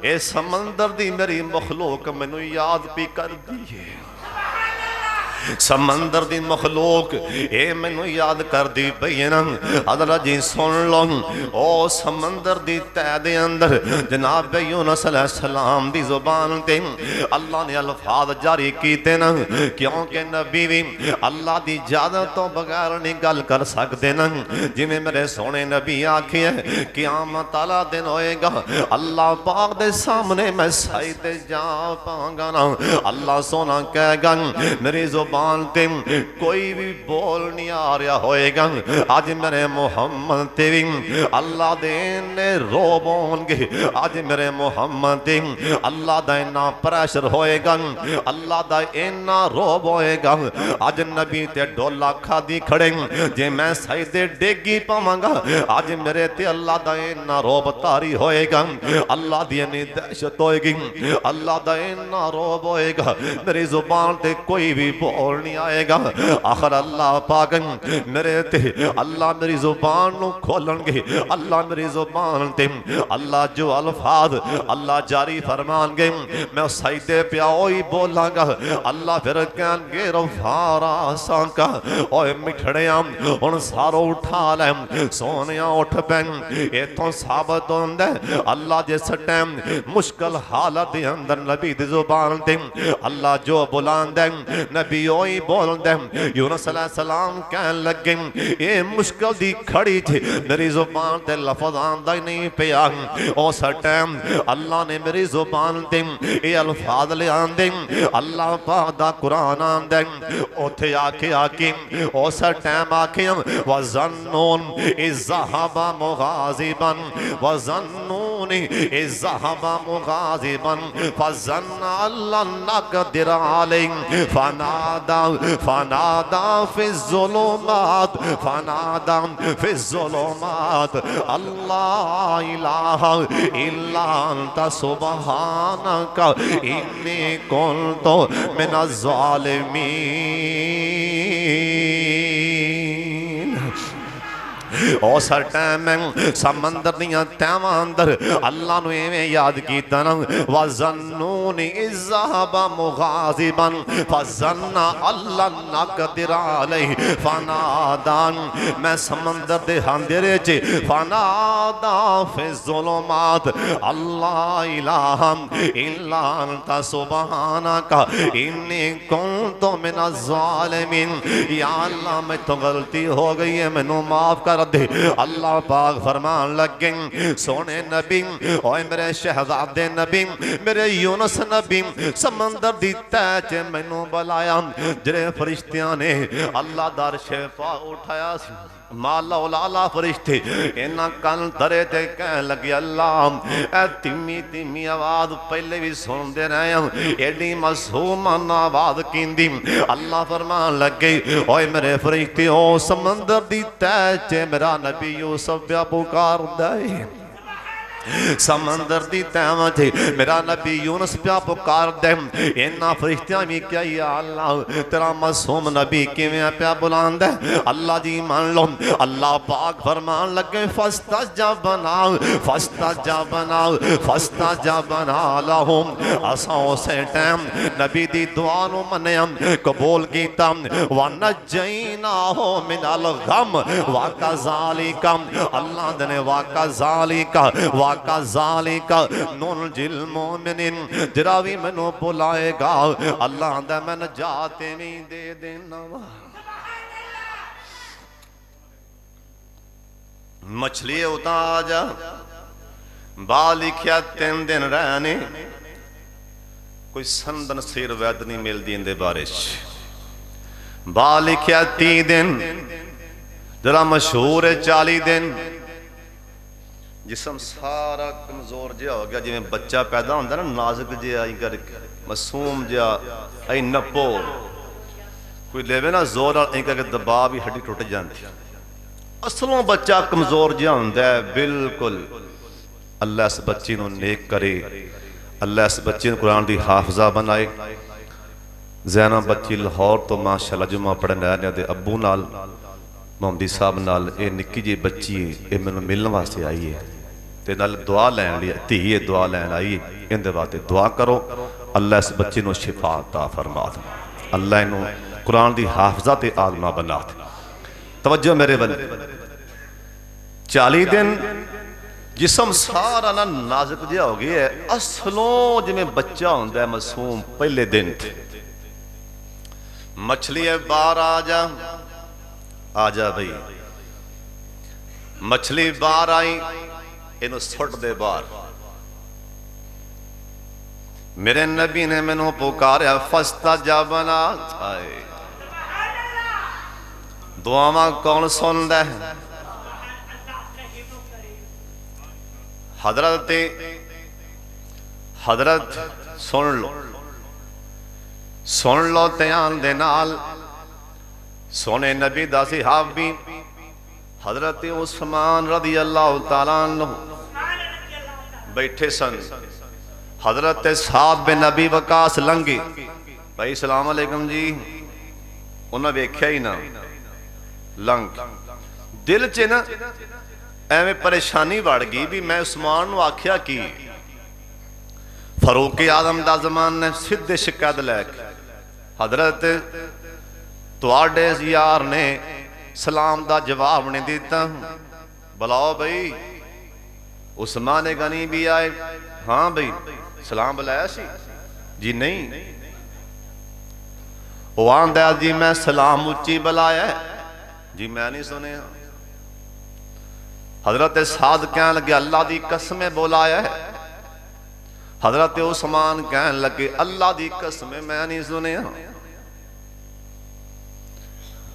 [SPEAKER 1] ये समंदर दी मेरी मखलूक मैनू याद भी करदी है। समंदर दी मखलूक ये मैनू याद करदी पई है ना। हज़रत जी सुन लो, ओ समंदर दी तह दे अंदर जनाब यूनुस अलैहिस्सलाम दी जुबान ते अल्लाह ने अल्फाज जारी कीते ना, क्योंकि नबी भी अल्लाह दी इजाजत तो बगैर नहीं गल कर सकते ना। जिवें मेरे सोने नबी आखिए क़यामत वाला दिन होएगा, अल्लाह पाक दे सामने मैं साई ते जा पांगा ना। अल्लाह सोना कहेगा मेरी जुबान ते कोई भी बोल नहीं आ रहा होएगा। आज मेरे मुहम्मद ते भी अल्लाह दे ने रोब होंगे। आज मेरे मुहम्मद ते अल्लाह दा इन्ना प्रेशर होएगा, अल्लाह दा इन्ना रोब होएगा। आज नबी ते डोला खादी खड़े जे मैं सजदे डेगी पावांगा। आज मेरे ते अल्लाह दा इन्ना रोब तारी होएगा, अल्लाह दी इन्नी दहशत होएगी, अल्लाह दा इन्ना रोब होएगा। मेरी जुबान ते कोई भी बोल नहीं आएगा। आखिर अल्लाह पाक मेरे ते अल्लाह मेरी जुबान नू खोलणगे। अल्लाह मेरी जुबान ते अल्लाह जो अल्फाज अल्लाह जारी फरमानगे मैं सजदे पिया ही बोलांगा। अल्लाह फिर कहणगे रफारा सांका ओए मिठड़िया हुण सारो उठा लै सोनिया उठ पैन। इथों साबित होंदा अल्लाह जिस टाइम मुश्किल हालत दे अंदर नबी दी जुबान ते अल्लाह जो बुलांदा नबी ओही बोलदा। यूनुस अलैहिस्सलाम कहन लगे ये मुश्किल दी खड़ी च मेरी जुबान ते लफज आंदा ही नहीं पिया। उस टाइम अल्लाह ने मेरी जुबान ते ये अल्फाज ले आंदे अल्लाह पाक दा कुरान आंदा। उथे आके आके उस टाइम आके वज़न्नून इज़ ज़हबा मुग़ाज़िबन वज़न्नून إذ ذهب مغاضبا فظن أن لن نقدر عليه فنادى في الظلمات الله إله إلا أنت سبحانك إني كنت من الظالمين. اس ٹائم سمندر دیاں تیواں اندر اللہ نو ایویں یاد کیتا نا وَظَنُّونِ إِذْ ذَهَبَ مُغَاضِبًا فَظَنَّ أَن لَّن نَّقْدِرَ عَلَيْهِ فَنَادَى میں سمندر دے اندھیرے چ فَنَادَى فِي الظُّلُمَاتِ اللَّهَ إِلَٰهَ إِلَّا أَنتَ سُبْحَانَكَ إِنِّي كُنتُ مِنَ الظَّالِمِينَ. یا اللہ میں تو غلطی ہو گئی ہے مینوں معاف کر دے. اللہ پاک فرمان لگیں سونے نبی اوے میرے شہزادے نبی میرے یونس نبی سمندر دی تہہ چ مینوں بلایا جڑے فرشتیاں نے اللہ دا عرش پاک اٹھایا سی مالا اولالا فرشتے اینا کن درے تے کہن لگی اللہ اے تیمی تیمی آواز پہلے بھی سن دے رہے ہیں ایڈی معصومانہ آواز کیندی. اللہ فرمان لگے اوے میرے فرشتے او سمندر دی تہہ چے میرا نبی یوسف بیا پکار دے. سمندر دی تیواں تھے میرا نبی یونس پیا پکار دے. اینا فرشتیاں بھی کیا یا اللہ تیرا معصوم نبی کیویں پیا بلاند ہے. اللہ جی مان لو اللہ پاک فرمان لگے فاستجبنا لہم اساں اسے ٹائم نبی دی دعا نو منیا قبول کیتا ونجیناہ من الغم وکذالک اللہ دنے وَكَذَلِكَ نُنْجِي الْمُؤْمِنِينَ. جرا بھی منو بلائے گا اللہ دے میں نجات بھی دے دینا. مچھلی اتا آجا با لکھیا 3 دن رہنے کوئی سندن سیر وید نہیں مل دی اندے بارش با لکھیا 30 دن جرا مشہور 40 دن جسم سارا کمزور جہا ہو گیا جی میں بچہ پیدا ہوندہ نا نازک جہا آئی کر معصوم جہا آئی نپو کوئی لے نا زور آئی کر کے دبا بھی ہڈی ٹوٹ جانتی اصلوں بچہ کمزور جہا ہوندہ ہے بالکل. اللہ اس بچی نو نیک کرے اللہ اس بچی نو قرآن دی حافظہ بنائے. زینہ بچی لاہور تو ماشاءاللہ جمعہ پڑھنے آنے دے ابو نال محمدی صاحب نال اے نکی جی بچی اے میں نے ملن واسطے آئی ہے تے نال دعا لین لیا تیئے دعا لین آئی ان دے باتیں دعا کرو اللہ اس بچی نو شفا عطا فرما دے اللہ انہوں قرآن دی حافظہ تے عالمہ بنا دے. توجہ میرے بلے 40 دن جسم سارا نا نازک جا ہو گئی ہے اصلوں جی میں بچہ ہوندہ ہے معصوم پہلے دن تھے. مچھلی ہے بار آجا آجا بھئی مچھلی بار آئی انہوں سٹ دے بار میرے نبی نے منہوں پکاریا فاستجبنا. دعاواں کون سن دے حضرت سن لو تیان دے نال سونے نبی دا صحابی حضرت عثمان رضی اللہ تعالیٰ عنہ بیٹھے سن. حضرت سعد بن نبی وقاص لنگی بھائی السلام علیکم جی انہوں نے بیکھیا ہی نا لنگ دل چے نا ایویں پریشانی بڑھ گئی بھی میں عثمان نو آکھیا کی فاروق اعظم دا زمان نے سدھے شکایت لے کے حضرت تواڈے یار نے سلام دا جواب نہیں دیتا بلاؤ بھئی عثمان غنی بھی آئے ہاں بھئی سلام بلایا سی جی نہیں وہ آندہ جی میں سلام اچھی بلایا ہے جی میں نہیں سنے. حضرت سعد کہنے لگے اللہ دی قسمیں بولایا ہے. حضرت عثمان کہنے لگے اللہ دی قسمیں میں نہیں سنے.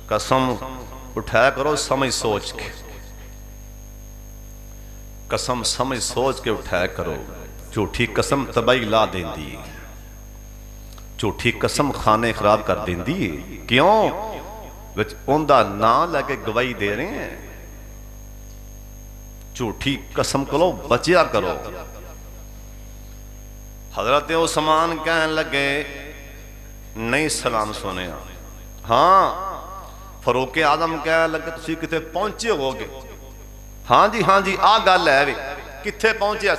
[SPEAKER 1] قسم اٹھایا کرو سمجھ سوچ کے قسم سمجھ سوچ کے اٹھایا کرو، جھوٹھی قسم تباہی لا دیندی ہے، جھوٹھی قسم خانے خراب کر دیندی ہے۔ کیوں؟ ان دا نام لے کے گواہی دے رہے ہیں۔ جھوٹھی قسم کرو، بچیا کرو۔ حضرت عثمان کہنے لگے نہیں سلام سنے، ہاں فاروق اعظم کہنے لگے تسی کتے پہنچے ہو گے؟ ہاں جی آ گل ہے وی کتھے پہنچے؟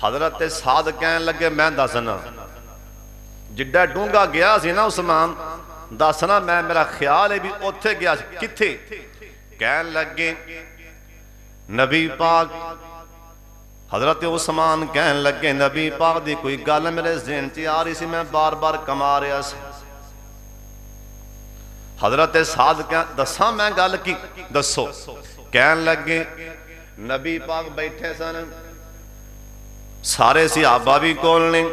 [SPEAKER 1] حضرت سعد کہنے لگے میں دسنا، جڈا ڈونگا گیا سی نا عثمان، دسنا میں میرا خیال ہے بھی اوتھے گیا سی۔ کتھے؟ کہنے لگے نبی پاک، حضرت عثمان کہنے لگے نبی پاک دی کوئی گل میرے ذہن چ آ رہی سی، میں بار بار کما رہا سی۔ حضرت سعد کہنے دساں میں گل کی؟ دسو۔ کہنے لگے نبی پاک بیٹھے سن، سارے صحابہ بھی کول نے،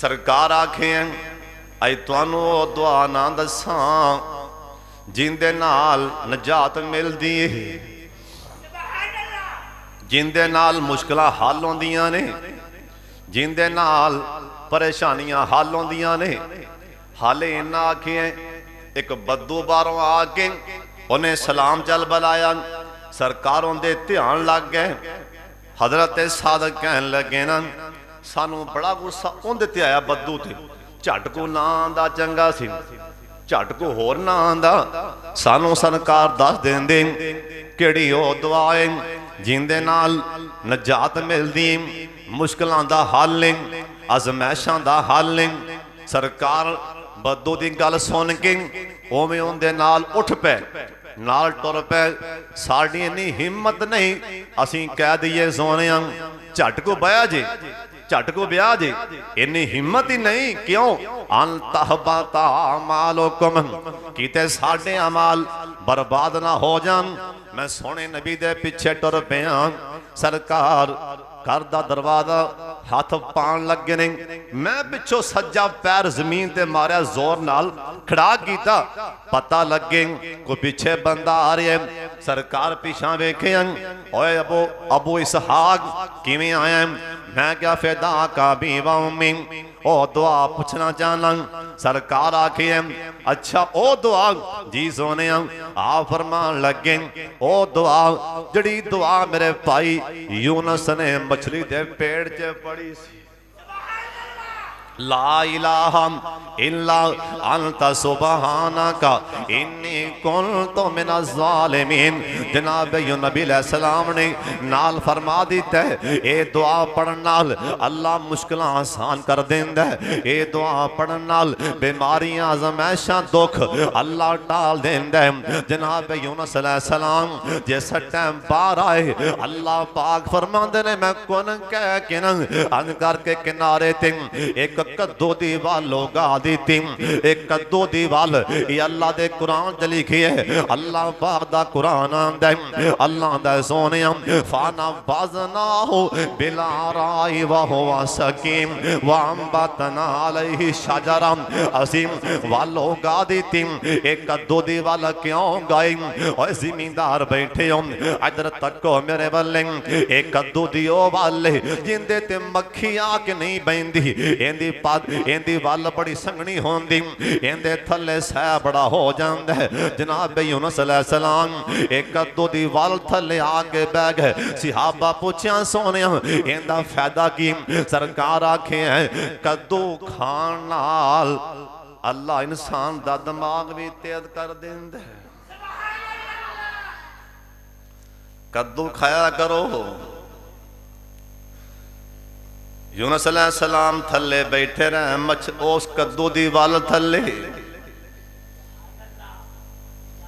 [SPEAKER 1] سرکار آکھے ہیں اے تانوں او دعا نہ دساں جن دے نال نجات ملدی ہے، جن دے نال مشکلات حل ہوندیاں نے، جن دے نال پریشانیاں حل ہوندیاں نے۔ حالے انہاں آکھے ہیں ایک بدو باروں آکے انہیں سلام چل بلایا، سرکاروں دے دھیان لگ گئے۔ حضرت سعد کہنے لگے نا سانو بڑا غصہ ان دیتے آیا بدو تے، جھٹ کو نہ آندا چنگا سی، جھٹ کو ہور نہ آندا، سانو سرکار دس دین دیں کیڑی او دعائیں جن دے نال نجات ملدی، مشکلان دا حل لیں، ازمائشان دا حل لیں۔ سرکار بدو دی گل سن کے اوویں ان دے نال اٹھ پے، نال ٹر پے۔ ساڈی انی ہمت نہیں اسیں کہہ دئیے سونیاں جھٹ کو بیا جے، جھٹ کو بیا جے، انی ہمت ہی نہیں۔ کیوں؟ ان تحبط اعمالکم، کیتے ساڈے اعمال برباد نہ ہو جان۔ میں سونے نبی دے پیچھے ٹر پیاں، سرکار گھر دا دروازہ ہاتھ پان لگے نے، میں پچھو سجا پیر زمین تے ماریا زور نال کھڑا کیتا، پتہ لگے کو پیچھے بندہ آ رہے ہیں۔ سرکار پیچھا ویکھے ہیں، اوے ابو اسحاق کیویں آیا ہے؟ میں کیا فدا کا بھی و امی، او دعا پوچھنا چاہنا۔ سرکار آکھے ہیں اچھا او دعا؟ جی سونے آپ فرمان لگے او دعا جڑی دعا میرے بھائی یونس نے مچھلی دے پیڑ چے پڑی سی، لا الہ الا انت سبحانک انی کنت من الظالمین۔ جناب نبی علیہ السلام نے نال فرما دیتا ہے اے دعا پڑھن نال اللہ مشکلیں آسان کر دیندا ہے، اے دعا پڑھن نال بیماریاں ازمائشاں دکھ اللہ ٹال دیندا ہے۔ جناب یونس علیہ السلام جس ٹائم باہر آئے اللہ پاک فرماندے نے میں کون کہہ کے نہ ان کر کے کنارے تے ایک کدو دی وال لوگا دیتی، ایک کدو دی وال یہ اللہ دے قرآن چ لکھی ہے، اللہ پاک دا قرآن آندا ہے، اللہ دا سونے فانا بازناہو بلا رائی وہو سکیم وانباتنا علیہ شجرہ عظیم وال لوگا دیتی۔ ایک کدو دی وال کیوں گائی؟ اور زمیندار بیٹھے ہوں ادھر تک کو میرے بلیں، ایک کدو دی وال جن دیتے مکھی آکے نہیں بیندی، ایندی وال بڑی سنگنی ہوندی، ایندے تھلے سہ بڑا ہو جاندہ ہے۔ جناب یونس علیہ السلام ایک کدو دی وال تھلے آگے بہ گئے، صحابہ پوچھیاں سونے ایندہ فائدہ کی؟ سرکار آکھے ہیں کدو کھان نال اللہ انسان دا دماغ بھی تیز کر دیندہ ہے۔ کدو کھایا کرو۔ یونس علیہ السلام تھلے بیٹھے رہے اس کدو دی وال تھلے،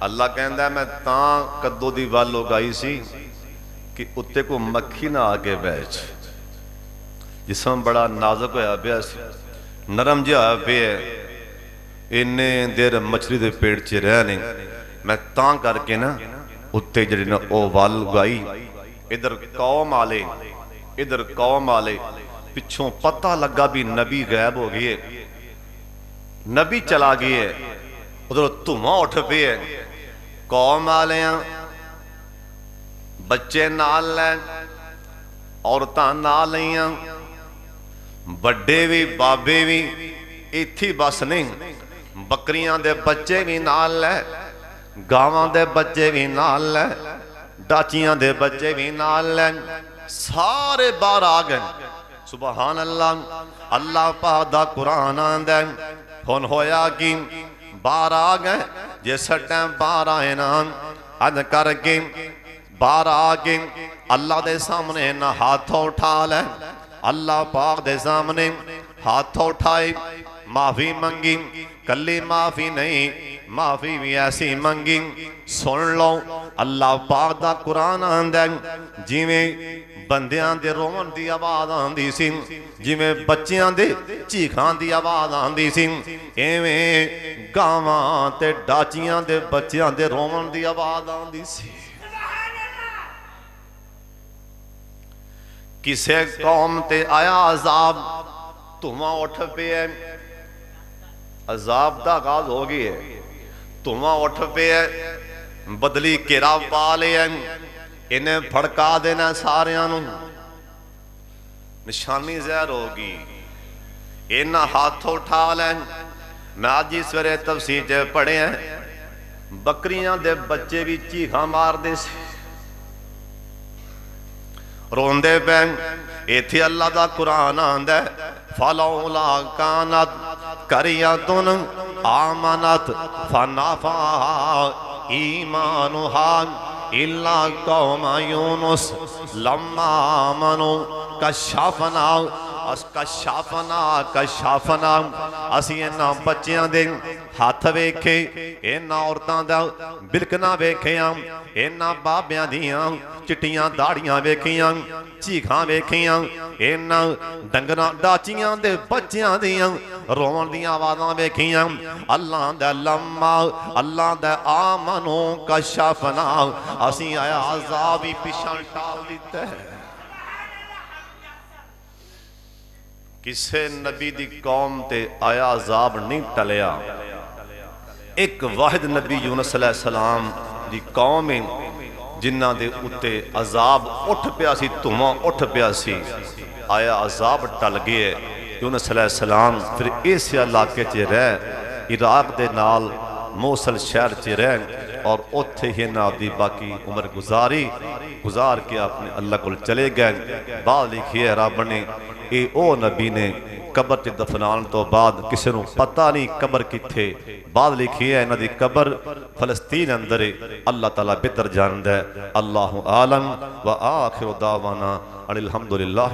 [SPEAKER 1] اللہ کہندہ ہے میں تاں کدو دی وال لوگائی سی کہ اتے کو مکھی نہ آگے بیچ، جسم بڑا نازک ہویا پیا سی، نرم جہا ہویا پیا، انہیں دیر مچھلی دے پیڑ چے رہنے، میں تاں کر کے نا اتے جڑی نا او وال لوگائی۔ ادھر قوم آلے، ادھر قوم آلے، پچھوں پتہ لگا بھی نبی غیب ہو گئے، نبی چلا گئے، ادھر تمہاں اٹھ پہ ہے، قوم آلیاں بچے نال لیں، औरतां नाल लईआं, ਵੱਡੇ ਵੀ ਬਾਬੇ ਵੀ ਇੱਥੇ ਬਸ ਨਹੀਂ, ਬੱਕਰੀਆਂ ਦੇ ਬੱਚੇ ਵੀ ਨਾਲ ਲੈ, ਗਾਵਾਂ ਦੇ ਬੱਚੇ ਵੀ ਨਾਲ ਲੈ, ਡਾਚੀਆਂ ਦੇ ਬੱਚੇ ਵੀ ਨਾਲ ਲੈ, ਸਾਰੇ ਬਾਹਰ ਆ ਗਏ। ਸੁਭਾਨ ਅੱਲਾਹ। ਅੱਲਾਹ ਪਾਕ ਦਾ ਕੁਰਾਨ ਆਂਦਾ ਹੁਣ ਹੋਇਆ ਕਿ ਬਾਹਰ ਆ ਗਏ। ਜਿਸ ਟਾਈਮ ਬਾਹਰ ਆਏ ਨਾ ਅਦ ਕਰਕੇ ਬਾਹਰ ਆ ਕੇ अल्लाह दे सामने ना हाथ उठा ले, अल्लाह पाक दे सामने हाथ उठाए, माफी मंगी। कली माफी नहीं, माफी भी ऐसी मंगी। सुन लो अल्लाह पाक दा कुरान आंदा जिवें बंदियां दे रोवन दी आवाज आंदी सी, जिवें बच्चियां दे चीखां दी आवाज आंदी सी, एवें गावां ते डाचियां दे बच्चियां दे रोवन दी आवाज आंदी सी। किसे कौम ते आया अजाब, धुआं उठ पे, अजाब दा आगाज हो गई है, धुआं उठ पे, बदली घेरा पा लिया, इन्हें फड़का देना सारियां नूं, निशानी ज़ाहिर होगी। इन्हां हाथ उठा लैन। मैं अज इस वेरे तफसीर च पढ़िया, बकरियां दे बच्चे भी चीखां मारदे सी, रोंदे पे। इत्थे अल्लाह दा कुरान आंदा फलौला कानत करियतुन आमनत फनाफा ईमानुहा इल्ला कौम यूनुस लम्मा आमनु कशफना कशाफना असी इन्हां बच्चियां दे हथ वेखे, इन्हां औरतां दा बिलकना वेखियां, इन्हां बाबियां दियां चिट्टियां दाड़ियां वेखियां, चीखां वेखियां, इन्हां डंगरां डाचियां दे बच्चियां दियां रोवन दियां आवाज़ां वेखियां। अल्लाह दा लम्मा, अल्लाह दा आमनो कशफना, असी आया अज़ाब ही पिछां टाल दिता है। किसे नबी दी कौम ते आया अजाब नहीं टलिया। एक वाहिद नबी यूनुस अलैहिस्सलाम दी कौम है जिन्हां दे उत्ते अजाब उठ पिया सी, धुआं उठ पिया सी, आया अजाब टल गए। यूनुस अलैहिस्सलाम फिर इस इलाके च रह, इराक दे नाल मोसल शहर च रह और उत्थे ही ना दी बाकी उम्र गुजार के अपने अल्लाह को चले गए। बाद लिखी है रब ने ये ओ नबी ने कबर च दफनान तो बाद किसी को पता नहीं कबर किथे। बाद लिखी है इन्हां दी कबर फलस्तीन अंदर है, अल्लाह ताला बेहतर जानदा है। अल्लाहु आलम व आखिरु दावाना अनिल हम्दुलिल्लाह।